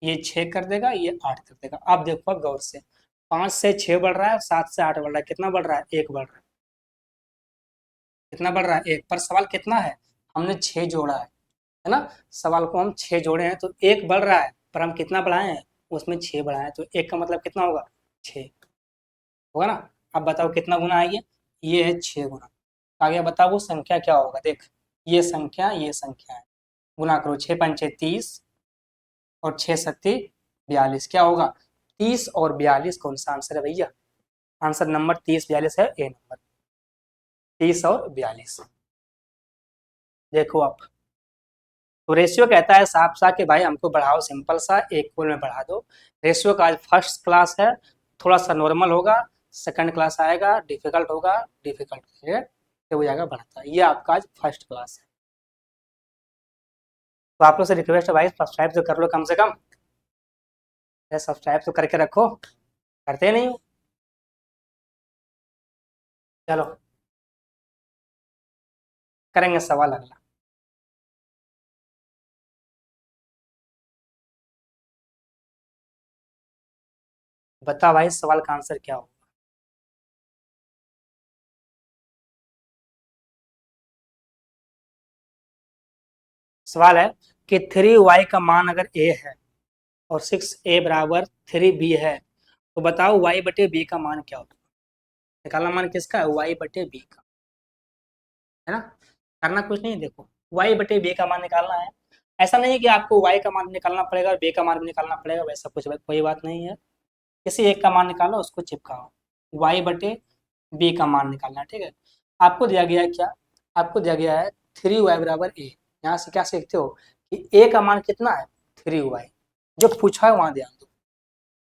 ये 6 कर देगा, ये 8 कर देगा। अब देखो अब गौर से, 5 से 6 बढ़ रहा है, 7 से 8 बढ़ रहा है, कितना बढ़ रहा है? 1 बढ़ रहा है। कितना बढ़ रहा है? 1। पर सवाल कितना है? हमने 6 जोड़ा है ना? सवाल को हम 6 जोड़े हैं तो 1 बढ़ रहा है, पर हम कितना बढ़ाए हैं? उसमें 6 बढ़ाए हैं, तो 1 का मतलब कितना होगा? 6 होगा ना? अब बताओ कितना गुना है ये है 6 गुना। आगे बताओ वो संख्या क्या होगा? देख, ये संख्या है, गुना करो, 6 पंचे 30 और 6 सत्ती 42, क्या होगा? 30 और 42 कौन सा आंसर है भैया? आंसर नंबर 30 42 है, ए नंबर 30 और 42। देखो आप, तो रेशियो कहता है साफ साफ कि भाई हमको बढ़ाओ, सिंपल सा एक कोल में बढ़ा दो। रेशियो का आज फर्स्ट क्लास है, थोड़ा सा नॉर्मल होगा, सेकंड क्लास आएगा डिफिकल्ट होगा, डिफिकल्ट है तो हो जाएगा बढ़ता। ये आपका आज फर्स्ट क्लास है। तो आप लोग से रिक्वेस्ट है भाई, सब्सक्राइब तो कर लो कम से कम, सब्सक्राइब तो करके रखो, करते नहीं हो। चलो करेंगे सवाल अगला। बता भाई सवाल का आंसर क्या हो? सवाल है कि 3y का मान अगर a है और 6a बराबर 3b है, तो बताओ y बटे b का मान क्या होगा? निकालना मान किसका है? y बटे b का, है ना? करना कुछ नहीं, देखो y बटे b का मान निकालना है। ऐसा नहीं है कि आपको y का मान निकालना पड़ेगा और b का मान भी निकालना पड़ेगा, वैसा कुछ कोई बात नहीं है। किसी एक का मान निकालो, उसको चिपकाओ, y बटे b का मान निकालना है। ठीक है, आपको दिया गया है क्या? आपको दिया गया है 3y बराबर a। यहाँ से क्या सीखते हो कि a का मान कितना है? 3y। जो पूछा है वहां ध्यान दो,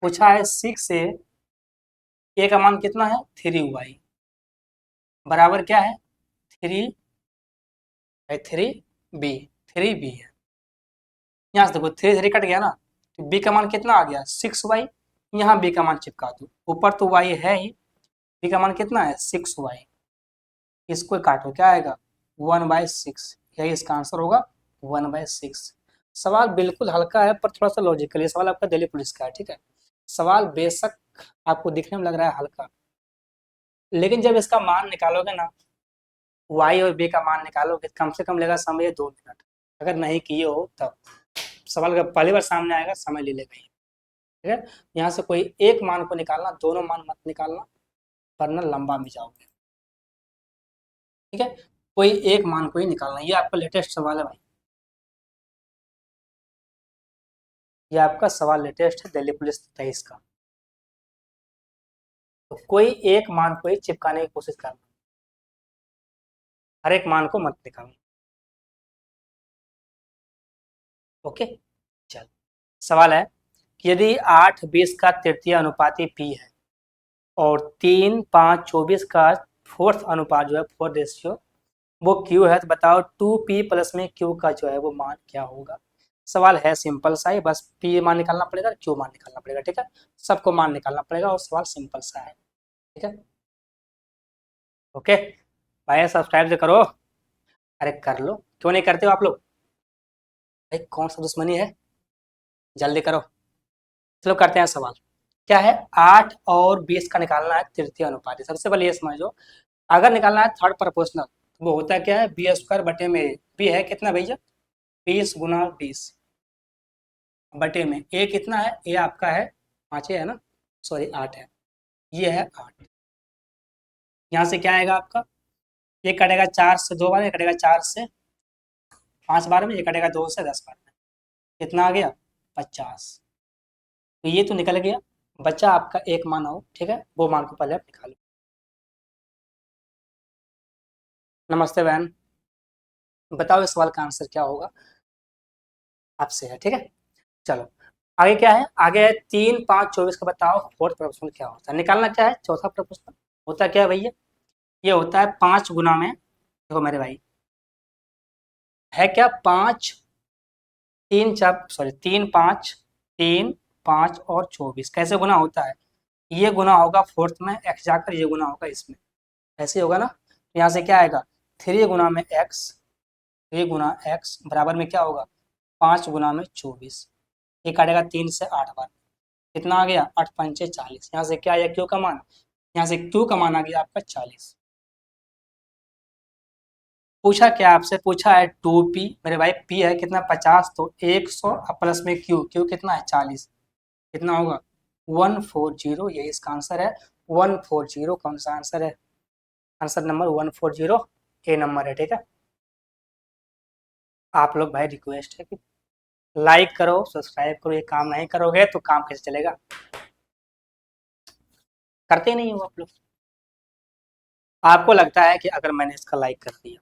पूछा है 6a, a का मान कितना है? 3y बराबर क्या है? 3 बी है। यहाँ से देखो 3 कट गया ना, तो बी का मान कितना आ गया? 6y। यहाँ बी का मान चिपका दो, ऊपर तो y है ही, बी का मान कितना है? 6y। इसको काटो, क्या आएगा? 1/6। यही इसका आंसर होगा, 1/6। सवाल बिल्कुल हल्का है पर थोड़ा सा लॉजिकल है। सवाल आपका दिल्ली पुलिस का है, ठीक है? सवाल बेशक आपको दिखने में लग रहा है हल्का, लेकिन जब इसका मान निकालोगे ना, y और b का मान निकालोगे, कम से कम लेगा समय 2 मिनट। अगर नहीं किए हो तब, सवाल का पहली बार सामने आएगा, समय ले लेगा ये। ठीक है, यहाँ से कोई एक मान को निकालना, दोनों मान मत निकालना वरना लंबा में जाओगे। ठीक है, कोई एक मान को ही निकालना। ये आपका लेटेस्ट सवाल है भाई, ये आपका सवाल लेटेस्ट है दिल्ली पुलिस 23 का। तो कोई एक मान को ही चिपकाने की कोशिश करना, हर एक मान को मत निकालना। ओके, चल सवाल है कि यदि 8 20 का तृतीय अनुपाती p है और 3 5 24 का फोर्थ अनुपात जो है, फोर्थ रेशियो वो q है, तो बताओ 2p प्लस में q का जो है वो मान क्या होगा? सवाल है सिंपल सा ही, बस p मान निकालना पड़ेगा, q मान निकालना पड़ेगा। ठीक है, सबको मान निकालना पड़ेगा और सवाल सिंपल सा है। ठीक है, ओके भाई सब्सक्राइब तो करो। अरे कर लो, क्यों नहीं करते हो आप लोग? भाई कौन सा दुश्मनी है, जल्दी करो। चलो करते हैं सवाल। क्या है? 8 और 20 का निकालना है तृतीय अनुपाती। सबसे पहले ये समझो, अगर निकालना है थर्ड प्रोपोर्शनल तो वो होता क्या है? बी स्क्वायर बटे में बी है कितना भैया? 20 × 20 बटे में ए कितना है? ए आपका है 5 है ना, सॉरी 8 है, ये है 8। यहाँ से क्या आएगा आपका? ये कटेगा 4 से 2 बार, ये कटेगा 4 से 5 बार में, ये कटेगा 2 से 10 बार में। कितना आ गया? 50। तो ये तो निकल गया, बच्चा आपका एक मान आओ। ठीक है, वो मान को पहले आप निकालो। नमस्ते बहन, बताओ इस सवाल का आंसर क्या होगा? आपसे है, ठीक है? चलो आगे क्या है, आगे है 3 5 24 का बताओ फोर्थ प्रपोर्शनल क्या होता है, निकालना क्या है चौथा प्रपोर्शनल। होता क्या है भैया, ये होता है 5 गुना में, देखो मेरे भाई है क्या 5 3 4 सॉरी 3 5 3 5 और 24 कैसे गुना होता है, ये गुना होगा फोर्थ में एक्स जाकर, ये गुना होगा इसमें, ऐसे होगा ना। तो यहाँ से क्या आएगा 3 गुना में एक्स, 3 गुना एक्स बराबर में क्या होगा 5 गुना में 24, ये काटेगा 3 से 8 बार, कितना आ गया 8 पंचे 40, यहाँ से क्या आया क्यू का मान, यहाँ से क्यू का मान आ गया आपका 40। पूछा क्या आपसे, पूछा है 2p, मेरे भाई p है कितना 50, तो 100 प्लस में क्यू, क्यू कितना है 40, कितना होगा 140, यही इसका आंसर है 140। कौन सा आंसर है, आंसर नंबर 140 ए नंबर है, ठीक है। आप लोग भाई रिक्वेस्ट है कि लाइक करो सब्सक्राइब करो, ये काम नहीं करोगे तो काम कैसे चलेगा, करते ही नहीं हो आप लोग। आपको लगता है कि अगर मैंने इसका लाइक कर दिया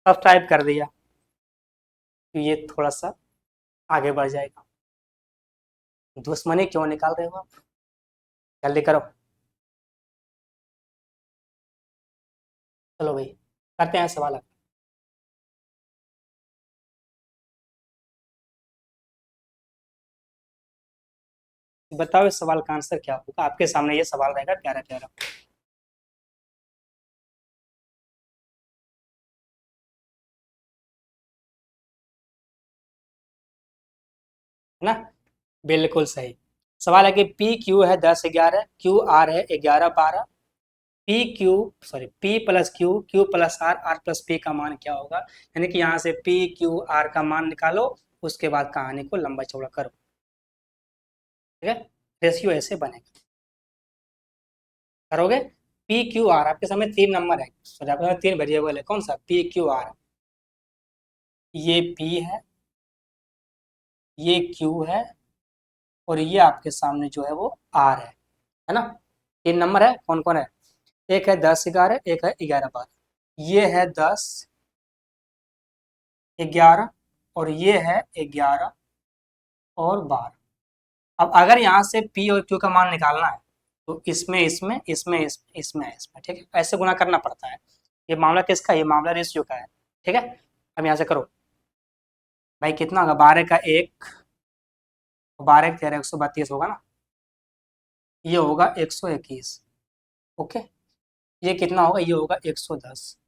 सब्सक्राइब कर दिया तो ये थोड़ा सा आगे बढ़ जाएगा, दुश्मनी क्यों निकाल रहे हो आप, जल्दी करो। चलो भाई करते हैं सवाल। बताओ इस सवाल का आंसर क्या होगा, आपके सामने ये सवाल रहेगा प्यारा प्यारा, है ना। बिल्कुल सही सवाल है कि पी क्यू है 10 11, क्यू आर है 11 12, P Q sorry P plus Q, Q plus R, R plus P का मान क्या होगा, यानी कि यहाँ से पी क्यू आर का मान निकालो, उसके बाद कहानी को लंबा चौड़ा करो, ठीक है। रेशियो ऐसे बनेगा, करोगे। पी क्यू आर आपके सामने 3 नंबर है, सॉरी आपके सामने 3 वेरिएबल है, कौन सा पी क्यू आर, ये पी है, ये क्यू है, और ये आपके सामने जो है वो आर है ना। 3 नंबर है, कौन कौन है, एक है 10 11, एक है 11 12, ये है 10 11 और ये है 11 और 12। अब अगर यहाँ से P और Q का मान निकालना है तो इसमें ठीक है, ऐसे गुना करना पड़ता है। ये मामला किसका है? ये मामला रेशियो का है, ठीक है। अब यहाँ से करो भाई, कितना होगा 12 का 1, 12 13 132 होगा ना, ये होगा 121, ओके। ये कितना होगा, ये होगा 110।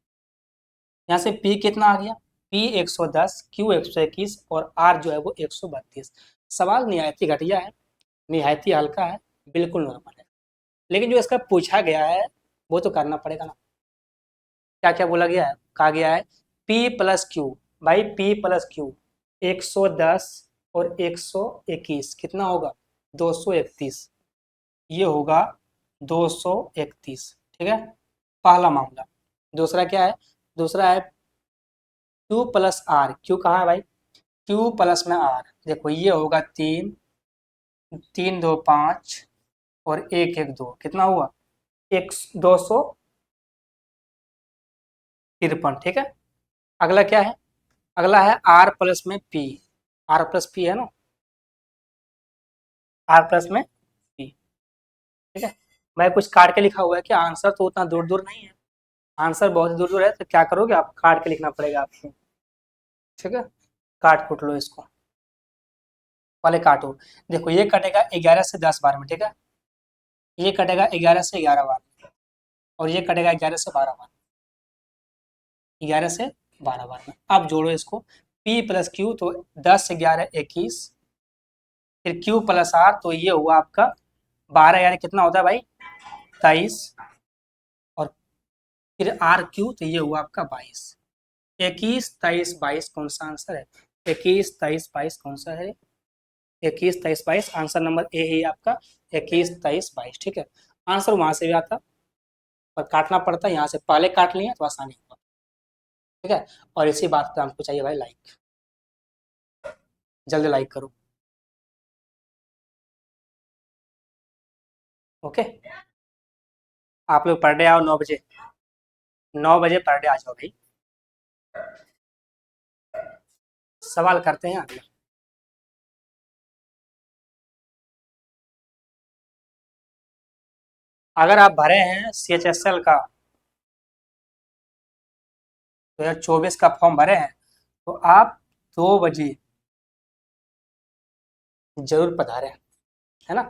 यहाँ से P कितना आ गया, P 110, Q 121 और R जो है वो 132। सवाल निहायती घटिया है, निहायती हल्का है, बिल्कुल नॉर्मल है, लेकिन जो इसका पूछा गया है वो तो करना पड़ेगा ना। क्या क्या बोला गया है, कहा गया है P प्लस क्यू, भाई P प्लस क्यू 110 और 121 कितना होगा 231, ये होगा 231, ठीक है। पहला मामला। दूसरा क्या है, दूसरा है Q प्लस आर, क्यू कहाँ है भाई, Q प्लस में आर, देखो ये होगा 3 3 2 5 और 1 1 2, कितना हुआ एक 253, ठीक है। अगला क्या है, अगला है आर प्लस में पी, आर प्लस पी है ना, आर प्लस में पी, ठीक है। मैं कुछ काट के लिखा हुआ है, क्या आंसर तो उतना दूर दूर नहीं है, आंसर बहुत दूर दूर है, तो क्या करोगे आप काट के लिखना पड़ेगा आपको, ठीक है। काट कुट लो इसको, पहले काटो, देखो ये कटेगा 11 से 10 बार में, ठीक है। ये कटेगा 11 से 11 बार, और ये कटेगा 11 से 12 बार, 11 से 12 बार में। अब जोड़ो इसको, P प्लस क्यू तो 10 से 11 21, फिर Q प्लस आर तो ये हुआ आपका 12, यानी कितना होता है भाई 23, और फिर आर क्यू तो ये हुआ आपका 22। 21 23 22 कौन सा आंसर है, 21 23 22 कौन सा है, 21 23 22 आंसर नंबर ए है आपका, 21 23 22, ठीक है। आंसर वहां से भी आता पर काटना पड़ता है, यहाँ से पहले काट लिया तो आसानी होगा, ठीक है। और इसी बात पे हमको चाहिए भाई लाइक, जल्दी लाइक करो, ओके। आप लोग पर डे आओ 9 बजे, 9 बजे पर डे आ जाओ भाई। सवाल करते हैं अगला। अगर आप भरे हैं CHSL का 2024 का फॉर्म भरे हैं तो आप 2 बजे जरूर पधारें, है ना।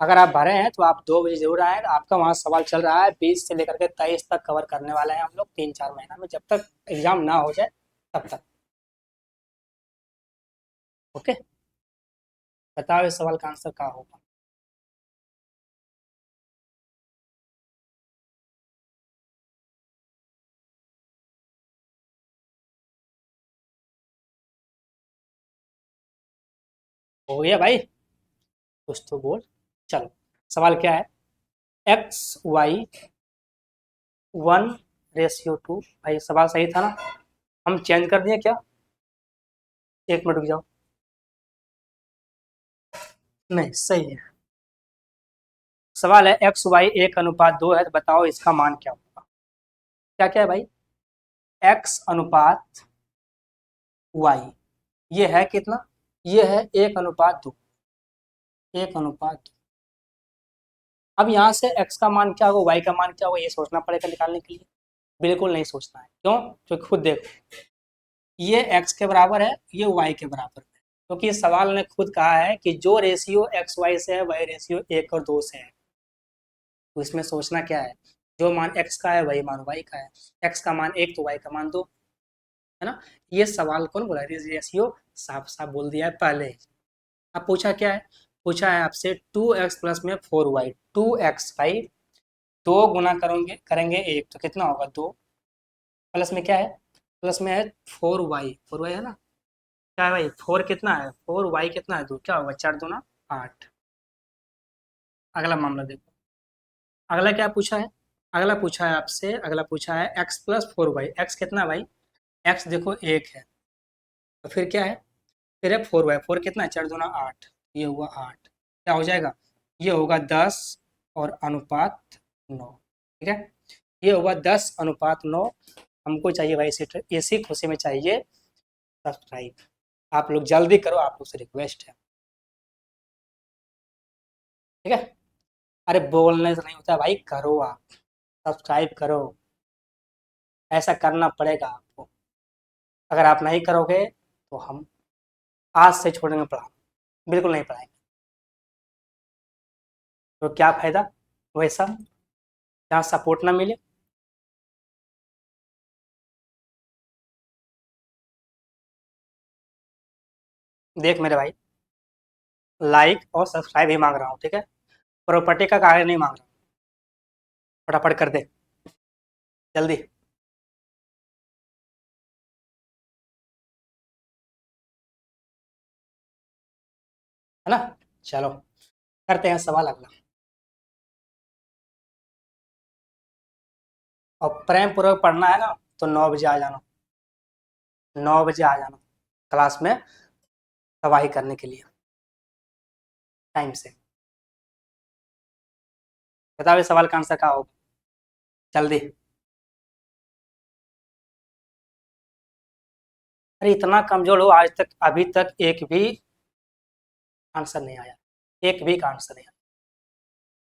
अगर आप भरे हैं तो आप 2 बजे जरूर आए। आपका वहाँ सवाल चल रहा है 20 से लेकर के 23 तक कवर करने वाले हैं हम लोग 3-4 महीना में, जब तक एग्जाम ना हो जाए तब तक। ओके, बताओ इस सवाल का आंसर क्या होगा। हो गया भाई, कुछ तो बोल। चलो, सवाल क्या है। X/Y 1:2। भाई सवाल सही था ना, हम चेंज कर दिए क्या। 1 मिनट रुक जाओ, नहीं सही है। सवाल है X/Y 1:2 है, तो बताओ इसका मान क्या होगा। क्या क्या है भाई, X/Y, ये है कितना, ये है 1:2, 1:2। अब यहाँ से x का मान क्या होगा, y का मान क्या होगा, ये सोचना पड़ेगा निकालने के लिए। बिल्कुल नहीं सोचना है, क्यों, तो खुद देखो, ये x के बराबर है, ये y के बराबर है, क्योंकि सवाल ने खुद कहा है कि जो रेशियो XY से है वही रेशियो 1 और 2 से है। तो इसमें सोचना क्या है, जो मान x का है वही मान y का है। x का मान 1 तो y का मान 2, है ना। ये सवाल कौन बोला, रेशियो साफ साफ बोल दिया है पहले ही। अब पूछा क्या है, पूछा है आपसे 2x+ में 4y, 2x भाई, 2 गुना करोगे करेंगे 1 तो कितना होगा 2, प्लस में क्या है, प्लस में है 4y, 4y है ना। क्या है भाई, 4 कितना है, 4y कितना है 2, क्या होगा 4×2 = 8। अगला मामला देखो, अगला क्या पूछा है, अगला पूछा है आपसे, अगला पूछा है x+4y, x कितना है भाई, x देखो 1 है, तो फिर क्या है, फिर है 4y, 4 कितना है 4×2 = 8, ये हुआ 8, क्या हो जाएगा, ये होगा 10 और अनुपात 9, ठीक है। ये होगा 10:9। हमको चाहिए भाई इसी खुशी में चाहिए सब्सक्राइब। आप लोग जल्दी करो, आप लोग से रिक्वेस्ट है, ठीक है। अरे बोलने से नहीं होता भाई, करो आप, सब्सक्राइब करो, ऐसा करना पड़ेगा आपको। अगर आप नहीं करोगे तो हम आज से छोड़ेंगे पढ़ाना, बिल्कुल नहीं पढ़ाएंगे। तो क्या फायदा वैसा, जहाँ सपोर्ट ना मिले। देख मेरे भाई, लाइक और सब्सक्राइब ही मांग रहा हूँ, ठीक है, प्रॉपर्टी का कागज नहीं मांग रहा हूँ। फटाफट कर दे, जल्दी, है ना। चलो, करते हैं सवाल अगला। और प्रेम पूर्वक पढ़ना है ना, तो 9 बजे आ जाना, 9 बजे आ जाना क्लास में तबाही करने के लिए, टाइम से। बताओ इस सवाल का आंसर क्या होगा, जल्दी। अरे इतना कमजोर हो, आज तक अभी तक एक भी आंसर नहीं आया, एक भी का आंसर नहीं आया।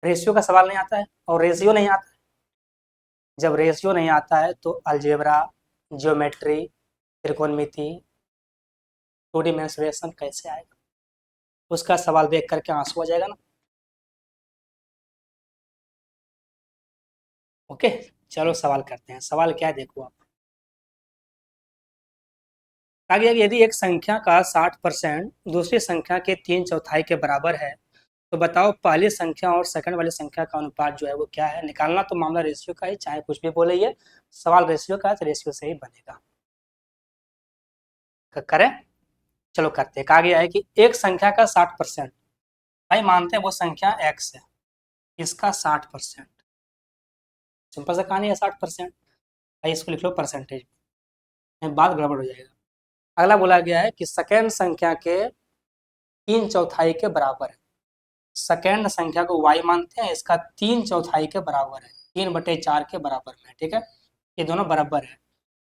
रेशियो का सवाल नहीं आता है, और रेशियो नहीं आता है। जब रेशियो नहीं आता है तो अलजेब्रा, ज्योमेट्री, त्रिकोणमिति, 2D मेंसुरेशन कैसे आएगा। उसका सवाल देख करके आंसू आ जाएगा ना। ओके, चलो सवाल करते हैं। सवाल क्या है देखो आप, आगे यदि एक संख्या का 60% दूसरी संख्या के 3/4 के बराबर है, तो बताओ पहली संख्या और सेकंड वाली संख्या का अनुपात जो है वो क्या है। निकालना तो मामला रेशियो का ही, चाहे कुछ भी बोले, ये सवाल रेशियो का है तो रेशियो से ही बनेगा। करें, चलो करते हैं। कहा गया है कि एक संख्या का 60%, भाई मानते हैं वो संख्या x है, इसका 60%, सिंपल सा कहानी है 60%। भाई इसको लिख लो परसेंटेज में, बात गड़बड़ हो जाएगा। अगला बोला गया है कि सेकेंड संख्या के 3/4 के बराबर है। सेकेंड संख्या को y मानते हैं, इसका 3/4 के बराबर है, 3/4 के बराबर में, ठीक है। ये दोनों बराबर है,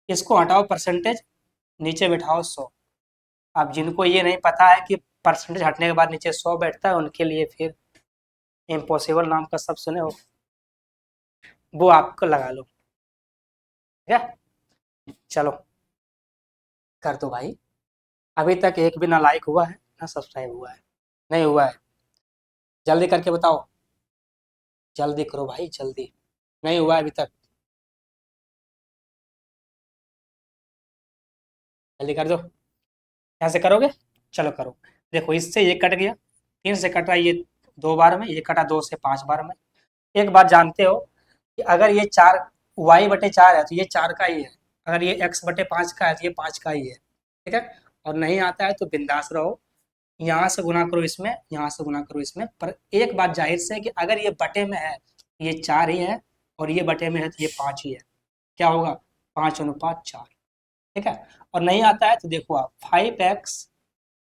इसको हटाओ परसेंटेज, नीचे बिठाओ 100। अब जिनको ये नहीं पता है कि परसेंटेज हटने के बाद नीचे 100 बैठता है, उनके लिए फिर इम्पॉसिबल नाम का शब्द सुने हो, वो आपको लगा लो। ठीक है, चलो कर दो भाई। अभी तक एक भी ना लाइक हुआ है ना सब्सक्राइब हुआ है। नहीं हुआ है, जल्दी करके बताओ। जल्दी करो भाई जल्दी। नहीं हुआ है अभी तक, जल्दी कर दो। कैसे करोगे? चलो करो। देखो इससे ये कट गया, 3 से कटा ये 2 बार में, ये कटा 2 से 5 बार में। एक बात जानते हो कि अगर ये 4 y/4 है तो ये 4 का ही है। अगर ये x/5 का है तो ये 5 का ही है। ठीक है, और नहीं आता है तो बिंदास रहो। यहाँ से गुना करो इसमें, यहाँ से गुना करो इसमें। पर एक बात जाहिर से है कि अगर ये बटे में है ये 4 ही है, और ये बटे में है तो ये 5 ही है। क्या होगा? 5:4। ठीक है, और नहीं आता है तो देखो आप 5x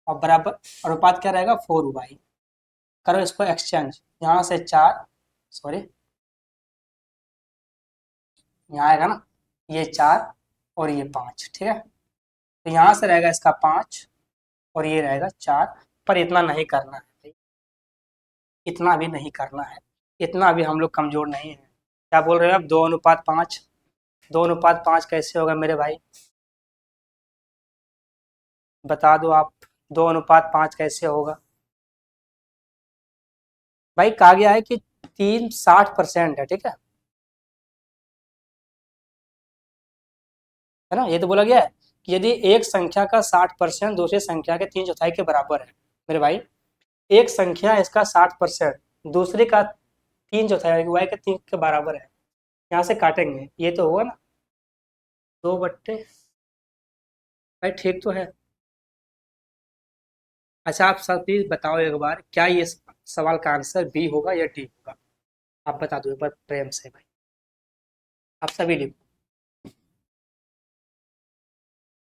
और बराबर अनुपात क्या रहेगा 4y। करो इसको एक्सचेंज, यहाँ से 4, सॉरी यहाँ आएगा ना, ये 4 और ये 5। ठीक है, तो यहाँ से रहेगा इसका 5 और ये रहेगा 4। पर इतना नहीं करना है भाई, इतना भी नहीं करना है। इतना भी हम लोग कमजोर नहीं है। क्या बोल रहे हो आप? 2:5। 2:5 कैसे होगा मेरे भाई? बता दो आप, 2:5 कैसे होगा? भाई कहा गया है कि 3 60% है। ठीक है ना, ये तो बोला गया है कि यदि एक संख्या का 60% दूसरी संख्या के 3/4 के बराबर है। मेरे भाई, एक संख्या इसका 60% दूसरे का 3/4 वाई के 3 के बराबर है। यहाँ से काटेंगे ये तो होगा ना, 2/। भाई ठीक तो है। अच्छा आप सब प्लीज बताओ एक बार, क्या ये सवाल का आंसर बी होगा या डी होगा? आप बता दो एक बार प्रेम से भाई। आप सभी लिखो,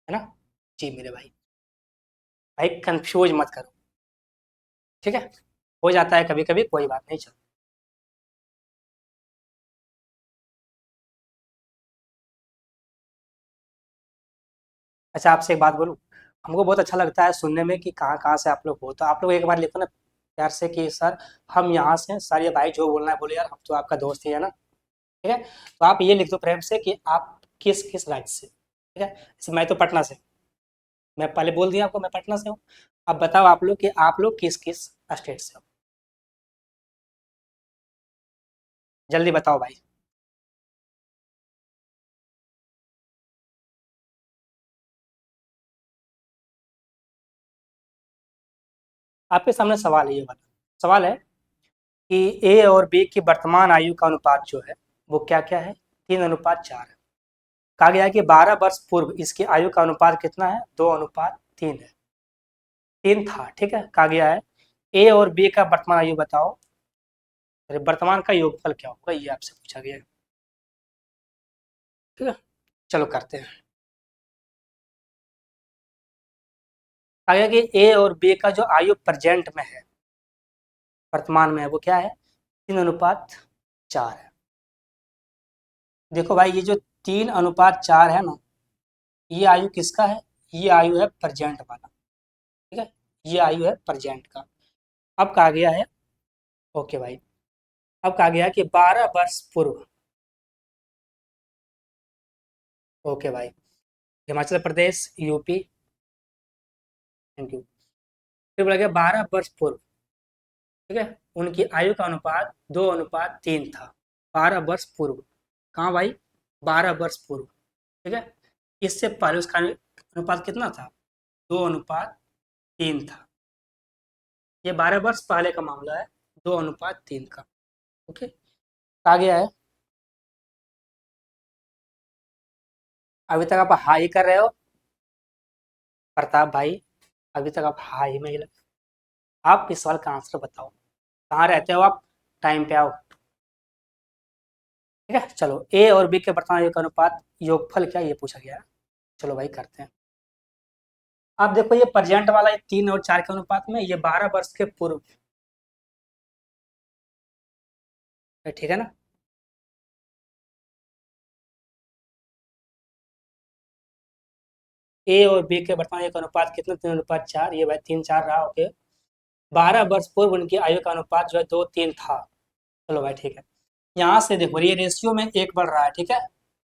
है ना? जी मेरे भाई। भाई कंफ्यूज मत करो। ठीक है, हो जाता है कभी कभी, कोई बात नहीं, चलो। अच्छा आपसे एक बात बोलूं, हमको बहुत अच्छा लगता है सुनने में कि कहाँ कहाँ से आप लोग हो। तो आप लोग एक बार लिखो ना प्यार से कि सर हम यहाँ से हैं। सर ये भाई जो बोलना है बोले यार, हम तो आपका दोस्त ही है ना। ठीक है, तो आप ये लिख दो प्रेम से कि आप किस किस राज्य से। ठीक है, जैसे मैं तो पटना से, मैं पहले बोल दिया आपको मैं पटना से हूँ। अब बताओ आप लोग कि आप लोग किस किस स्टेट से हो। जल्दी बताओ भाई। आपके सामने सवाल है, ये वाला सवाल है कि ए और बी की वर्तमान आयु का अनुपात जो है वो क्या क्या है? 3:4 है। कहा गया है कि 12 वर्ष पूर्व इसकी आयु का अनुपात कितना है? 2:3 है। 3 था। ठीक है, कहा गया है ए और बी का वर्तमान आयु बताओ। अरे वर्तमान का योगफल क्या होगा ये आपसे पूछा गया है। ठीक है, चलो करते हैं। कहा गया कि ए और बी का जो आयु प्रेजेंट में है, वर्तमान में है, वो क्या है? 3:4 है। देखो भाई ये जो 3:4 है ना, ये आयु किसका है? ये आयु है प्रेजेंट वाला। ठीक है, ये आयु है प्रेजेंट का। अब कहा गया है, ओके भाई, अब कहा गया है कि 12 वर्ष पूर्व, ओके भाई, Himachal Pradesh, UP, thank you. फिर बोला गया 12 वर्ष पूर्व। ठीक है, उनकी आयु का अनुपात 2:3 था। 12 वर्ष पूर्व, कहाँ भाई? 12 वर्ष पूर्व। ठीक है, इससे पहले उसका अनुपात कितना था? 2:3 था। ये 12 वर्ष पहले का मामला है, 2:3 का। ओके, आ गया है। अभी तक आप हाई कर रहे हो प्रताप भाई, अभी तक आप हाई में ही आप इस सवाल का आंसर बताओ, कहाँ रहते हो आप? टाइम पे आओ। ठीक है, चलो ए और बी के वर्तमान आयु का अनुपात योगफल क्या ये पूछा गया है। चलो भाई करते हैं। आप देखो ये प्रेजेंट वाला, ये 3 और 4 के अनुपात में, ये 12 वर्ष के पूर्व। ठीक है ना? ए और बी के वर्तमान आयु का अनुपात कितना? 3:4, ये भाई 3 4 रहा। ओके, 12 वर्ष पूर्व उनकी आयु का अनुपात जो है 2:3 था। चलो भाई ठीक है। यहाँ से देखो ये रेशियो में एक बढ़ रहा है, ठीक है,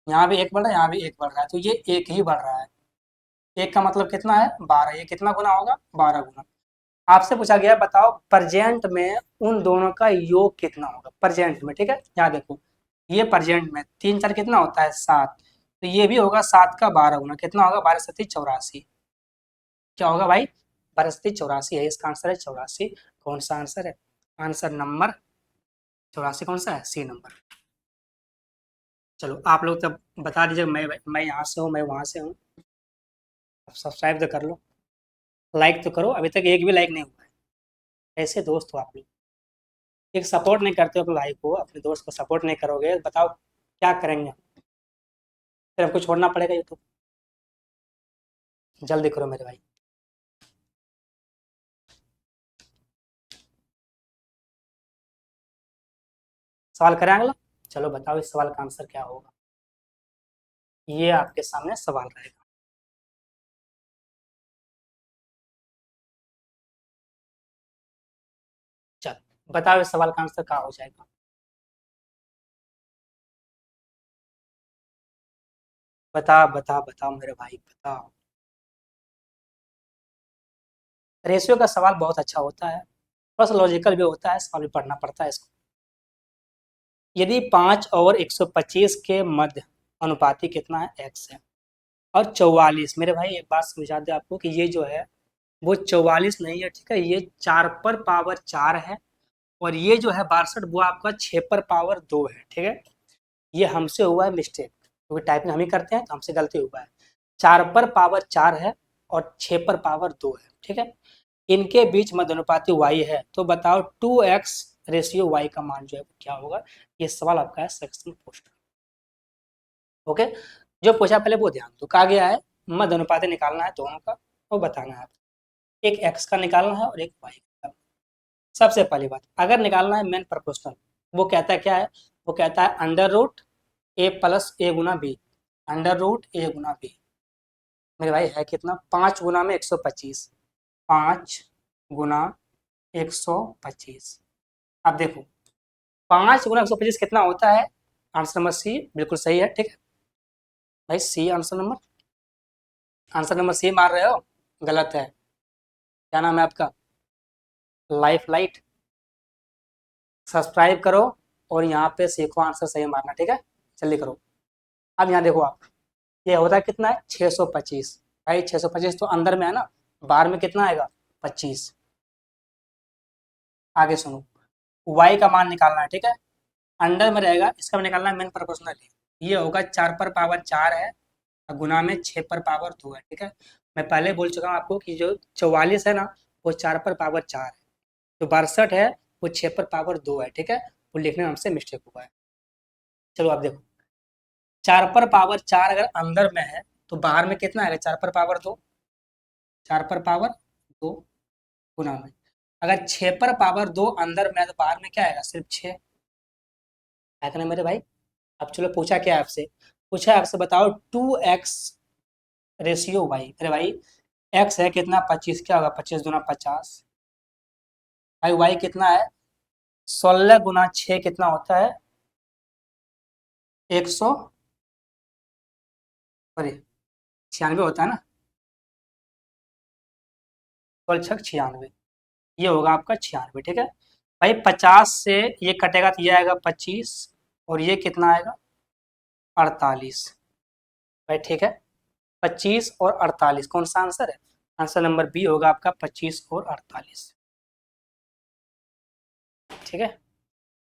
यहाँ भी एक बढ़ रहा है, यहाँ भी एक बढ़ रहा है, तो ये एक ही बढ़ रहा है। एक का मतलब कितना है 12, ये कितना गुना होगा 12 गुना। आपसे पूछा गया बताओ प्रेजेंट में उन दोनों का योग कितना होगा प्रेजेंट में, ठीक है। यहाँ देखो ये प्रेजेंट में 3 4 कितना होता है 7, तो ये भी होगा 7 का 12 गुना, कितना होगा 12 7 84। क्या होगा भाई 12 7 84 है, इसका आंसर है 84। कौन सा आंसर है, आंसर नंबर 84 कौन सा है, सी नंबर। चलो आप लोग तब बता दीजिए, मैं यहाँ से हूँ मैं वहाँ से हूँ। अब सब्सक्राइब तो कर लो, लाइक तो करो, अभी तक एक भी लाइक नहीं हुआ है। ऐसे दोस्त हो आप लोग, एक सपोर्ट नहीं करते हो अपने भाई को, अपने दोस्त को सपोर्ट नहीं करोगे, बताओ क्या करेंगे, फिर हमको छोड़ना पड़ेगा यूट्यूब। जल्दी करो मेरे भाई। सवाल करें अगला। चलो बताओ इस सवाल का आंसर क्या होगा, ये आपके सामने सवाल रहेगा। चलो बताओ इस सवाल का आंसर क्या हो जाएगा। बताओ मेरे भाई बताओ। रेशियो का सवाल बहुत अच्छा होता है, बस लॉजिकल भी होता है, सवाल भी पढ़ना पड़ता है इसको। यदि 5 और 125 के मध्य अनुपाती कितना है x है, और 44, मेरे भाई एक बात समझा दे आपको कि ये जो है वो 44 नहीं है, ठीक है, ये 4 पर पावर 4 है, और ये जो है 62 वो आपका 6 पर पावर 2 है, ठीक है। ये हमसे हुआ है मिस्टेक, क्योंकि टाइपिंग हम ही करते हैं तो हमसे गलती हुआ है। 4 पर पावर 4 है और 6 पर पावर 2 है, ठीक है। इनके बीच मध्यानुपाती y है, तो बताओ 2x रेशियो y का मान जो है वो क्या होगा। ये सवाल आपका है सेक्शन पोस्ट। ओके, जो पूछा पहले वो ध्यान दो, कहा गया है मध्यानुपाती निकालना है दोनों का, वो बताना है, एक x का निकालना है और एक y का। सबसे पहली बात, अगर निकालना है मेन प्रोपोर्शनल, वो कहता है क्या है, वो कहता है अंडर रूट ए प्लस ए गुना बी, अंडर रूट ए गुना बी। मेरे भाई है कितना 5 गुना में 125, 5 गुना 125। अब देखो 5 गुना 125 कितना होता है, आंसर नंबर सी बिल्कुल सही है, ठीक है भाई, C answer number, answer number C मार रहे हो, गलत है। क्या नाम है आपका, लाइफ लाइट। सब्सक्राइब करो और यहाँ पे सीखो आंसर सही मारना, ठीक है, जल्दी करो। अब यहाँ देखो आप, ये होता है कितना है 625, भाई 625 तो अंदर में है ना, बाहर में कितना आएगा 25। आगे सुनो, y का मान निकालना है, ठीक है, अंडर में रहेगा, इसका भी निकालना है मेन प्रोपोर्शनल। ये होगा 4 पर पावर 4 है और गुना में 6 पर पावर 2 है, ठीक है। मैं पहले बोल चुका हूँ आपको कि जो 44 है ना वो 4 पर पावर 4 है, जो 62 है वो 6 पर पावर 2 है, ठीक है, वो लिखने में हमसे मिस्टेक हुआ है। चलो आप देखो 4 पर पावर 4 अगर अंदर में है तो बाहर में कितना आएगा 4 पर पावर 2, 4 पर पावर 2 गुना में, अगर 6 पर पावर 2 अंदर में है तो बाहर में क्या आएगा सिर्फ 6 है ना मेरे भाई। अब चलो पूछा क्या है आपसे, पूछा है आपसे बताओ 2x रेशियो वाई, अरे भाई x है कितना 25, क्या होगा 25 गुना 50, भाई y कितना है 16 गुना 6 कितना होता है 100, सॉरी 96 होता है ना, 16 96, ये होगा आपका 96, ठीक है भाई। 50 से ये कटेगा तो ये आएगा 25, और ये कितना आएगा 48, भाई ठीक है 25 और 48 कौन सा आंसर है, आंसर नंबर बी होगा आपका 25 और 48, ठीक है,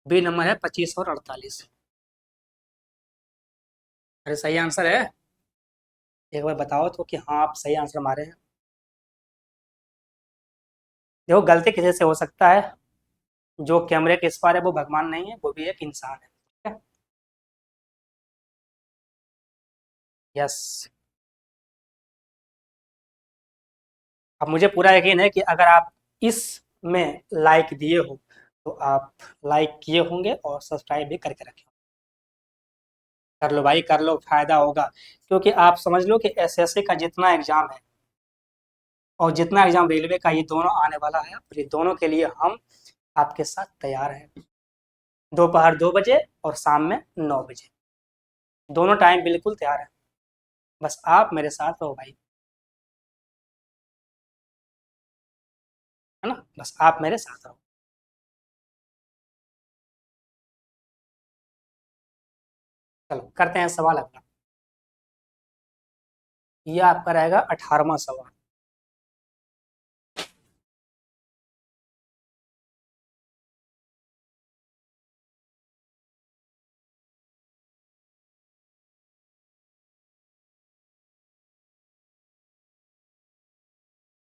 बी नंबर है 25 और 48। अरे सही आंसर है, एक बार बताओ तो कि हाँ आप सही आंसर मारे हैं। देखो गलती किसी से हो सकता है, जो कैमरे के इस पार है वो भगवान नहीं है, वो भी एक इंसान है, ठीक है। यस, अब मुझे पूरा यकीन है कि अगर आप इसमें लाइक दिए हो तो आप लाइक किए होंगे और सब्सक्राइब भी करके रखे होंगे। कर लो भाई कर लो, फायदा होगा, क्योंकि आप समझ लो कि एसएससी का जितना एग्जाम है और जितना एग्जाम रेलवे का, ये दोनों आने वाला है, और ये दोनों के लिए हम आपके साथ तैयार हैं। दोपहर 2 बजे और शाम में 9 बजे, दोनों टाइम बिल्कुल तैयार है। बस आप मेरे साथ रहो भाई, है ना, बस आप मेरे साथ रहो। चलो करते हैं सवाल अगला। ये आपका रहेगा 18वां सवाल।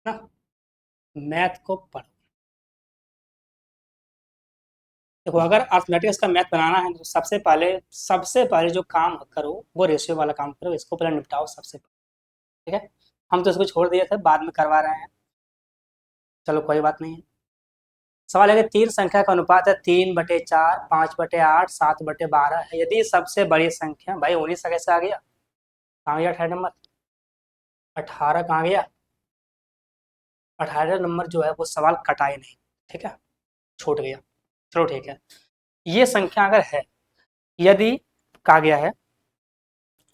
ना, मैथ को पढ़ो। देखो अगर अर्थमेटिक्स का मैथ बनाना है तो सबसे पहले जो काम करो वो रेशियो वाला काम करो, इसको पहले निपटाओ सबसे पहले, ठीक है। हम तो इसको छोड़ दिए थे, बाद में करवा रहे हैं। चलो कोई बात नहीं है। सवाल है कि तीन संख्या का अनुपात है 3/4, 5/8, 7/12 है, यदि सबसे बड़ी संख्या, भाई 19 कैसे आ गया, कहाँ गया 18 नंबर, 18 कहाँ गया, 18 नंबर जो है वो सवाल कटाए नहीं, ठीक है, छूट गया। चलो ठीक है। ये संख्या अगर है, यदि कहा गया है,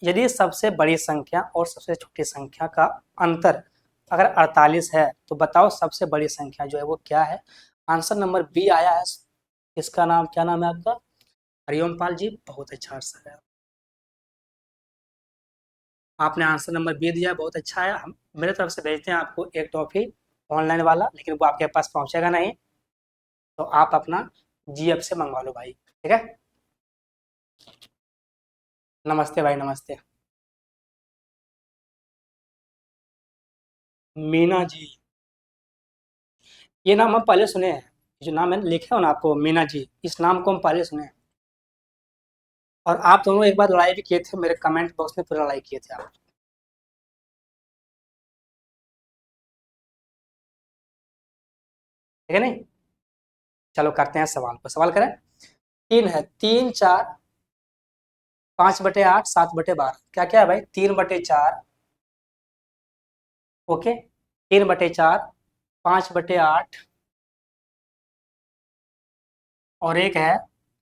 यदि सबसे बड़ी संख्या और सबसे छोटी संख्या का अंतर अगर 48 है तो बताओ सबसे बड़ी संख्या जो है वो क्या है। आंसर नंबर बी आया है। इसका नाम क्या, नाम है आपका, हरिओम पाल जी, बहुत अच्छा आंसर है। आपने आंसर नंबर बी दिया, बहुत अच्छा है। हम मेरे तरफ से भेजते हैं आपको एक टॉफी ऑनलाइन वाला, लेकिन वो आपके पास पहुंचेगा नहीं, तो आप अपना जीएफ से मंगवा लो भाई, ठीक है। नमस्ते भाई, नमस्ते। मीना जी, ये नाम हम पहले सुने हैं, जो नाम मैंने लिखे हो ना आपको, मीना जी, इस नाम को हम पहले सुने हैं। और आप दोनों एक बार लड़ाई भी किए थे, मेरे कमेंट बॉक्स में पूरा लड़ाई किए थे आप, ठीक है नहीं। चलो करते हैं सवाल को, सवाल करें। तीन है, 3, 4, 5/8, 7/12, क्या क्या है भाई, 3/4, ओके, 3/4, 5/8, और एक है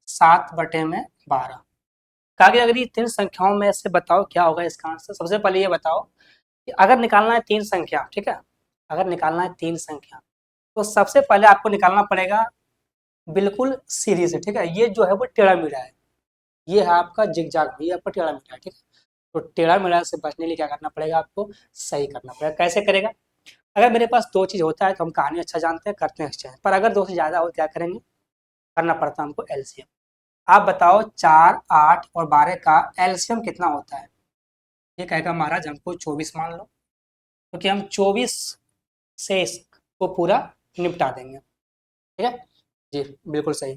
7/12। कहा गया अगर ये तीन संख्याओं में से बताओ क्या होगा इसका आंसर। सबसे पहले ये बताओ कि अगर निकालना है तीन संख्या, ठीक है, अगर निकालना है तीन संख्या तो सबसे पहले आपको निकालना पड़ेगा बिल्कुल सीधी से, ठीक है। ये जो है वो टेढ़ा मेढ़ा है, ये है आपका जिगजैग, ये आपका टेढ़ा मेढ़ा है, ठीक है। तो टेढ़ा मेढ़ा से बचने के लिए क्या करना पड़ेगा आपको, सही करना पड़ेगा। कैसे करेगा, अगर मेरे पास दो चीज होता है तो हम कहानी अच्छा जानते हैं, करते हैं एक्सचेंज, पर अगर दो से ज्यादा हो क्या करेंगे, करना पड़ता है हमको एलसीएम। आप बताओ 4, 8 और 12 का एलसीएम कितना होता है। ये कहेगा महाराज हमको 24 मान लो, क्योंकि हम 24 से इसको पूरा निपटा देंगे, ठीक है। जी बिल्कुल सही।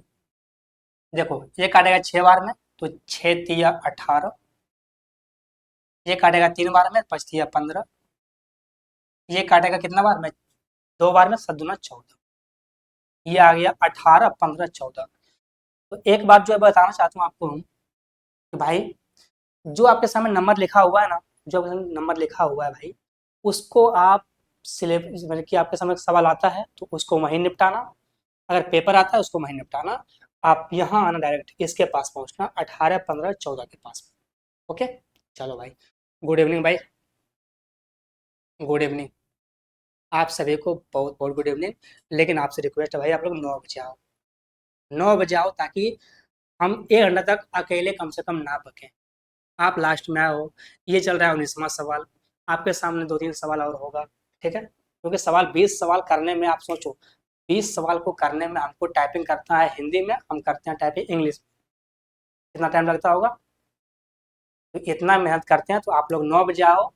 देखो ये काटेगा 6 बार में, तो 6 तिया 18, ये काटेगा 3 बार में, 5 तिया 15, ये काटेगा कितना बार में, 2 बार में, 7 दूना 14, ये आ गया 18, 15, 14। तो एक बात जो है बताना चाहता हूँ आपको कि भाई जो आपके सामने नंबर लिखा हुआ है ना, जो आपके सामने नंबर लिखा हुआ है भाई, उसको आप सिलेबस मतलब कि आपके सामने सवाल आता है तो उसको वहीं निपटाना, अगर पेपर आता है उसको वहीं निपटाना। आप यहाँ आना, डायरेक्ट इसके पास पहुंचना, 18, 15, 14 के पास। ओके, चलो भाई, गुड इवनिंग भाई, गुड इवनिंग। आप सभी को बहुत बहुत गुड इवनिंग। लेकिन आपसे रिक्वेस्ट है भाई, आप लोग 9 बजे आओ, 9 बजे आओ, ताकि हम 1 घंटा तक अकेले कम से कम ना बकें। आप लास्ट में आओ। ये चल रहा है 19वां सवाल, आपके सामने 2-3 सवाल और होगा, ठीक है, क्योंकि सवाल 20 सवाल करने में, आप सोचो 20 सवाल को करने में हमको टाइपिंग करना है हिंदी में, हम करते हैं टाइपिंग इंग्लिश में, कितना टाइम लगता होगा। तो इतना मेहनत करते हैं, तो आप लोग 9 बजे आओ,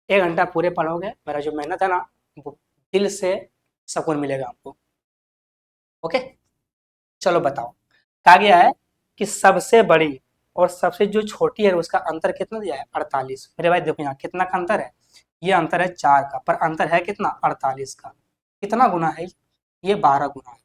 1 घंटा पूरे पढ़ोगे, मेरा जो मेहनत है ना वो दिल से सुकून मिलेगा आपको। ओके, चलो बताओ। कहा गया है कि सबसे बड़ी और सबसे जो छोटी है उसका अंतर कितना दिया है, 48। मेरे भाई देखो यहाँ कितना का अंतर है, ये अंतर है 4 का, पर अंतर है कितना, 48 का। कितना गुना है, ये 12 गुना है।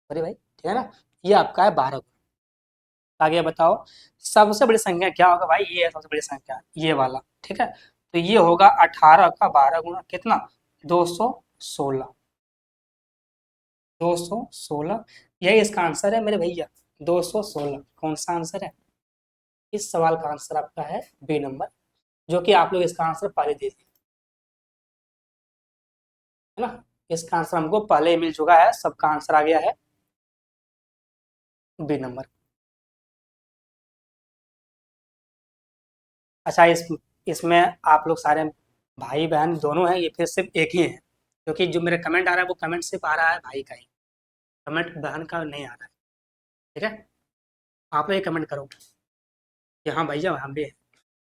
अरे भाई ठीक है ना, ये आपका है 12 गुना। आगे बताओ सबसे बड़ी संख्या क्या होगा, भाई ये है सबसे बड़ी संख्या, ये वाला, ठीक है। तो ये होगा 18 का 12 गुना कितना, 216, 216, यही इसका आंसर है मेरे भैया, 216। कौन सा आंसर है? इस सवाल का आंसर आपका है बी नंबर, जो कि आप लोग इसका आंसर पहले दे दिए, है ना। इसका आंसर हमको पहले ही मिल चुका है, सबका आंसर आ गया है बी नंबर। अच्छा, इसमें आप लोग सारे भाई बहन दोनों हैं, ये फिर सिर्फ एक ही है, क्योंकि जो मेरा कमेंट आ रहा है वो कमेंट सिर्फ आ रहा है भाई का ही, कमेंट बहन का नहीं आ रहा है। ठीक है, आप लोग ये कमेंट करो कि हाँ भैया हम भी हैं,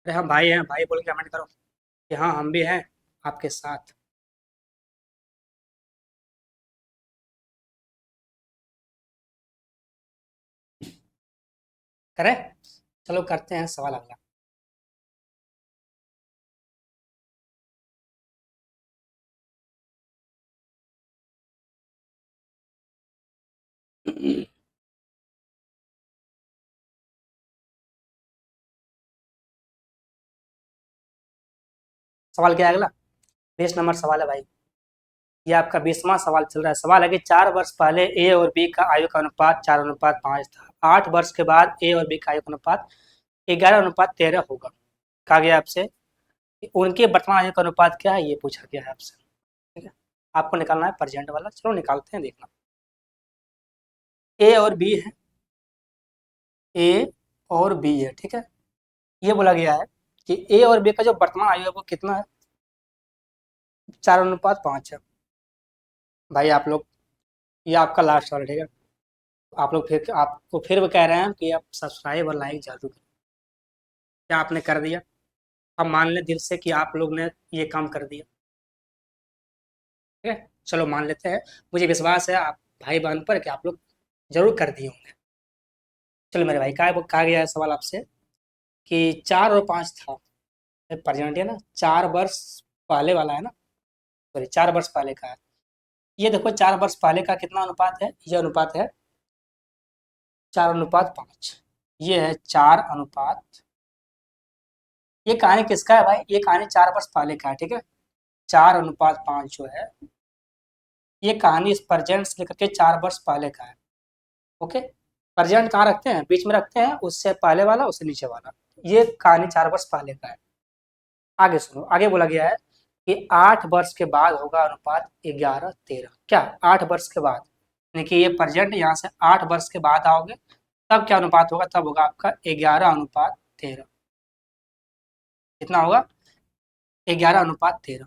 अरे हम भाई हैं, भाई बोल के कमेंट करो कि हाँ हम भी हैं आपके साथ। करें, चलो करते हैं सवाल अगला। सवाल क्या है अगला? 20 नंबर सवाल है भाई। ये आपका 20वां सवाल चल रहा है। सवाल है कि 4 वर्ष पहले ए और बी का आयु का अनुपात 4:5 था। 8 वर्ष के बाद ए और बी का आयु का अनुपात 11:13 होगा। कहा गया आपसे कि उनके वर्तमान आयु का अनुपात क्या है, ये पूछा गया है आपसे। ठीक है, आपको निकालना है प्रेजेंट वाला, चलो निकालते हैं, देखना। ए और बी है, ए और बी है, ठीक है। ये बोला गया है कि ए और बी का जो वर्तमान आयु है वो कितना है, 4:5 है। भाई आप लोग, ये आपका लास्ट सवाल, ठीक है। आप लोग फिर आपको फिर वो कह रहे हैं कि आप सब्सक्राइब और लाइक जरूर करें। क्या आपने कर दिया? अब मान लें दिल से कि आप लोग ने ये काम कर दिया। ठीक है, चलो मान लेते हैं, मुझे विश्वास है आप भाई बहन पर कि आप लोग जरूर कर दिए होंगे। चलो मेरे भाई, कहा गया है सवाल आपसे कि 4 और 5 था, प्रेजेंट है ना, 4 वर्ष पहले वाला है ना, सॉरी 4 वर्ष पहले का है। ये देखो 4 वर्ष पहले का कितना अनुपात है, ये अनुपात है 4:5। ये है 4:5। ये कहानी किसका है भाई? ये कहानी 4 वर्ष पहले का है, ठीक है। 4:5 जो है, ये कहानी इस प्रेजेंट से लेकर के 4 वर्ष पहले का है। ओके, प्रेजेंट कहाँ रखते हैं? बीच में रखते हैं, उससे पहले वाला उससे नीचे वाला। ये कहानी 4 वर्ष पहले का है। आगे सुनो, आगे बोला गया है कि 8 वर्ष के बाद होगा अनुपात 11:13। क्या 8 वर्ष के बाद? यानी कि ये प्रेजेंट, यहाँ से 8 वर्ष के बाद आओगे तब क्या अनुपात होगा? तब होगा आपका 11:13। कितना होगा? 11:13।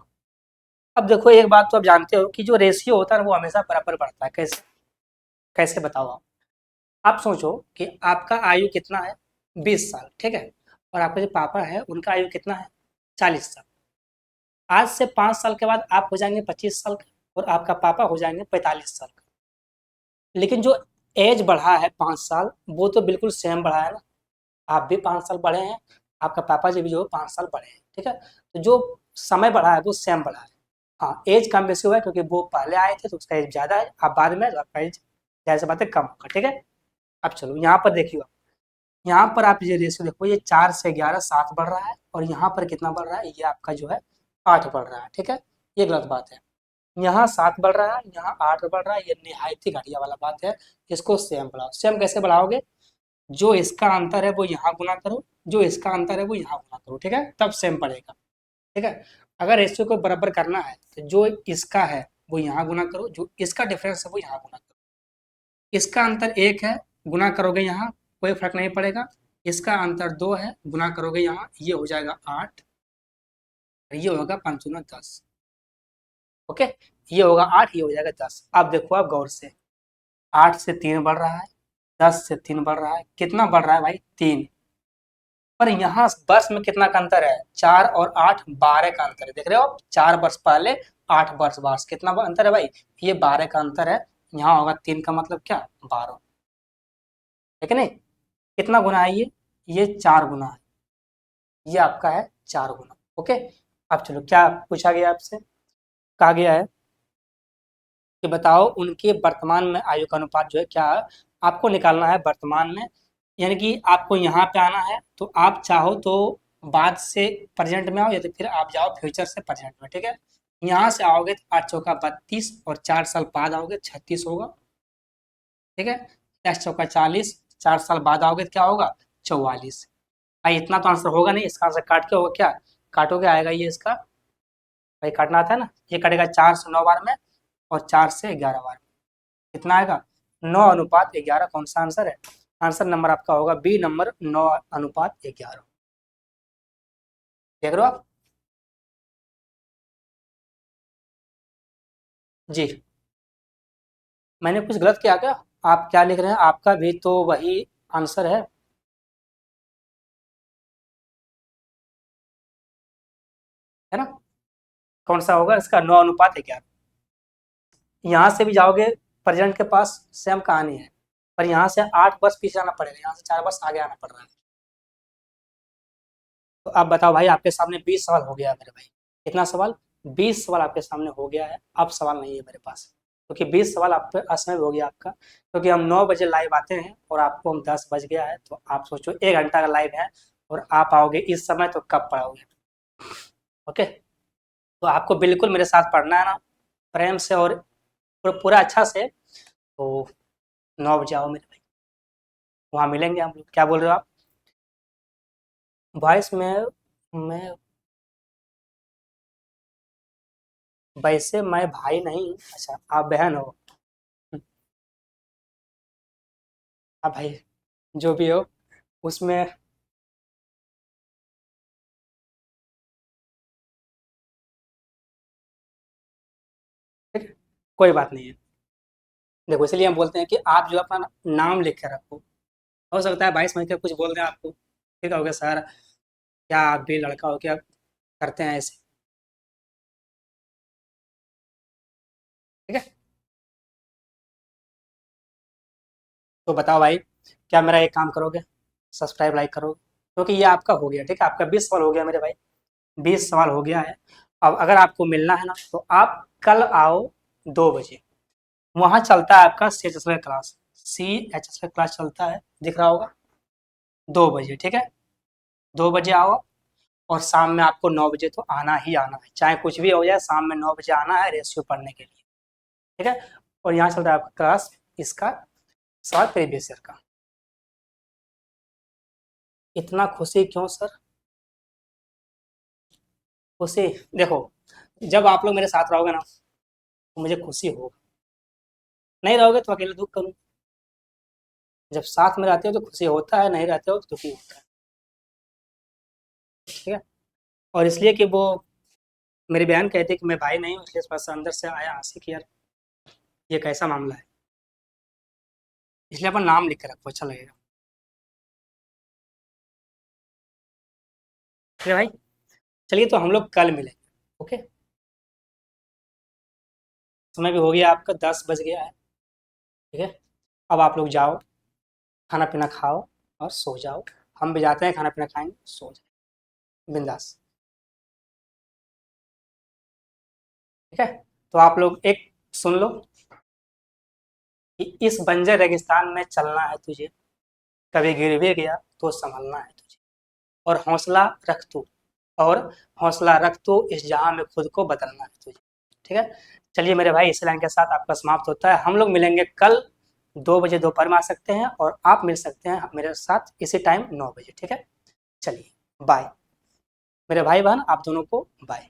अब देखो एक बात तो आप जानते हो कि जो रेशियो होता है वो हमेशा बराबर बढ़ता है। कैसे? कैसे बताओ आप? आप सोचो कि आपका आयु कितना है, 20 साल, ठीक है। और आपके जो पापा है उनका आयु कितना है, 40 साल। आज से 5 साल के बाद आप हो जाएंगे 25 साल का, और आपका पापा हो जाएंगे 45 साल का। लेकिन जो एज बढ़ा है 5 साल, वो तो बिल्कुल सेम बढ़ा है ना। आप भी 5 साल बढ़े हैं, आपका पापा जी भी जो 5 साल बढ़े हैं, ठीक है। तो जो समय बढ़ा है वो सेम बढ़ा है। हाँ, एज कम बेसी हुआ है क्योंकि वो पहले आए थे तो उसका एज ज्यादा है, आप बाद में तो आपका एज जाहिर सी बात है कम होगा, ठीक है। अब चलो यहाँ पर देखिए आप, यहाँ पर आप ये रेशियो देखो, ये 4 से 11 7 बढ़ रहा है, और यहाँ पर कितना बढ़ रहा है, ये आपका जो है 8 बढ़ रहा है, ठीक है। ये गलत बात है। यहाँ 7 बढ़ रहा है, यहाँ 8 बढ़ रहा है, ये निहायत ही घटिया वाला बात है। इसको सेम बढ़ाओ। सेम कैसे बढ़ाओगे? जो इसका अंतर है वो यहाँ गुना करो, जो इसका अंतर है वो यहाँ गुना करो, ठीक है, तब सेम पड़ेगा। ठीक है, अगर रेशियो को बराबर करना है तो जो इसका है वो यहाँ गुना करो, जो इसका डिफरेंस है वो यहाँ गुना करो। इसका अंतर 1 है, गुना करोगे यहाँ, कोई फर्क नहीं पड़ेगा। इसका अंतर 2 है, गुना करोगे यहाँ, ये हो जाएगा 8, ये होगा 5 दूना 10। ओके, ये होगा 8, ये हो जाएगा 10। अब देखो आप गौर से, 8 से 3 बढ़ रहा है, 10 से 3 बढ़ रहा है, कितना बढ़ रहा है भाई? 3। पर यहाँ वर्ष में कितना का अंतर है? 4 और 8, 12 का अंतर है। देख रहे हो आप, 4 वर्ष पहले, 8 वर्ष बाद, कितना अंतर है भाई? ये 12 का अंतर है। यहाँ होगा 3 का मतलब क्या? 12, ठीक है नहीं? कितना गुना है ये 4 गुना है। ये आपका है 4 गुना। ओके, अब चलो क्या पूछा गया आपसे? कहा गया है कि बताओ उनके वर्तमान में आयु का अनुपात जो है क्या है? आपको निकालना है वर्तमान में, यानी कि आपको यहाँ पे आना है, तो आप चाहो तो बाद से प्रेजेंट में आओ, या तो फिर आप जाओ फ्यूचर से प्रेजेंट में, ठीक है। यहाँ से आओगे तो 8 चौका 32, और 4 साल बाद आओगे 36 होगा, ठीक है। 10 चौका 40, 4 साल बाद आओगे तो क्या होगा 44। भाई इतना तो आंसर होगा नहीं, इसका आंसर काट के होगा क्या, काटोगे आएगा ये इसका, भाई काटना आता है ना, ये कटेगा 4 से 9 बार में और 4 से 11 बार में, कितना आएगा 9:11। कौन सा आंसर है, आंसर नंबर आपका होगा बी नंबर 9:11। देख रहे हो आप जी, मैंने कुछ गलत किया क्या, आप क्या लिख रहे हैं, आपका भी तो वही आंसर है ना, कौन सा होगा इसका 9:11। यहाँ से भी जाओगे प्रेजेंट के पास सेम कहानी है, पर यहाँ से 8 वर्ष पीछे आना पड़ेगा, यहाँ से 4 वर्ष आगे आना पड़ रहा है। तो अब बताओ भाई, आपके सामने 20 सवाल हो गया है मेरे भाई, कितना सवाल, 20 सवाल आपके सामने हो गया है, अब सवाल नहीं है मेरे पास, क्योंकि 20 सवाल आप पे असमय हो गया आपका, क्योंकि हम 9 बजे लाइव आते हैं और आपको हम 10 बज गया है, तो आप सोचो 1 घंटा का लाइव है और आप आओगे इस समय, तो कब पढ़ोगे। ओके, तो आपको बिल्कुल मेरे साथ पढ़ना है ना, प्रेम से और पूरा अच्छा से, तो 9 बजे आओ मेरे भाई, वहाँ मिलेंगे हम लोग। क्या बोल रहे हो आप, वॉइस में मैं, वैसे मैं भाई नहीं, अच्छा आप बहन हो, हाँ भाई, जो भी हो उसमें, ठीक है, कोई बात नहीं है। देखो इसलिए हम बोलते हैं कि आप जो अपना नाम लिख के रखो, हो सकता है भाई समझ के कुछ बोल दें आपको, ठीक है, हो गया सर, क्या आप भी लड़का हो क्या करते हैं ऐसे, ठीक है। तो बताओ भाई, क्या मेरा एक काम करोगे, सब्सक्राइब लाइक करोगे, क्योंकि ये आपका हो गया, ठीक है, आपका 20 सवाल हो गया मेरे भाई, 20 सवाल हो गया है। अब अगर आपको मिलना है ना, तो आप कल आओ 2 बजे, वहाँ चलता है आपका CHS का क्लास, CHS का क्लास चलता है, दिख रहा होगा, 2 बजे, ठीक है, 2 बजे आओ, और शाम में आपको 9 बजे तो आना ही आना है, चाहे कुछ भी हो जाए, शाम में 9 बजे आना है रेशियो पढ़ने के लिए, ठीक है। और यहाँ चलता है आपका क्लास इसका सवाल प्रीवियस ईयर का। इतना खुशी क्यों सर, खुशी, देखो जब आप लोग मेरे साथ रहोगे ना, तो मुझे खुशी होगा, नहीं रहोगे तो अकेले दुख करूँ, जब साथ में रहते हो तो खुशी होता है, नहीं रहते हो तो दुखी होता है, ठीक है। और इसलिए कि वो मेरी बहन कहती है कि मैं भाई नहीं हूँ, इसलिए थोड़ा सा अंदर से आया हंसी कि यार ये कैसा मामला है, इसलिए अपन नाम लिख के रखो, अच्छा लगेगा, ठीक है भाई। चलिए तो हम लोग कल मिलेंगे, ओके, समय भी हो गया आपका, 10 बज गया है, ठीक है। अब आप लोग जाओ, खाना पीना खाओ और सो जाओ, हम भी जाते हैं, खाना पीना खाएंगे, सो जाए बिंदास, ठीक है। तो आप लोग एक सुन लो कि इस बंजर रेगिस्तान में चलना है तुझे, कभी गिर भी गया तो संभलना है तुझे, और हौसला रख तू, और हौसला रख तू, इस जहां में खुद को बदलना है तुझे, ठीक है। चलिए मेरे भाई, इस लाइन के साथ आपका समाप्त होता है, हम लोग मिलेंगे कल 2 बजे दोपहर में आ सकते हैं, और आप मिल सकते हैं मेरे साथ इसी टाइम 9 बजे, ठीक है। चलिए बाय, मेरे भाई बहन आप दोनों को बाय।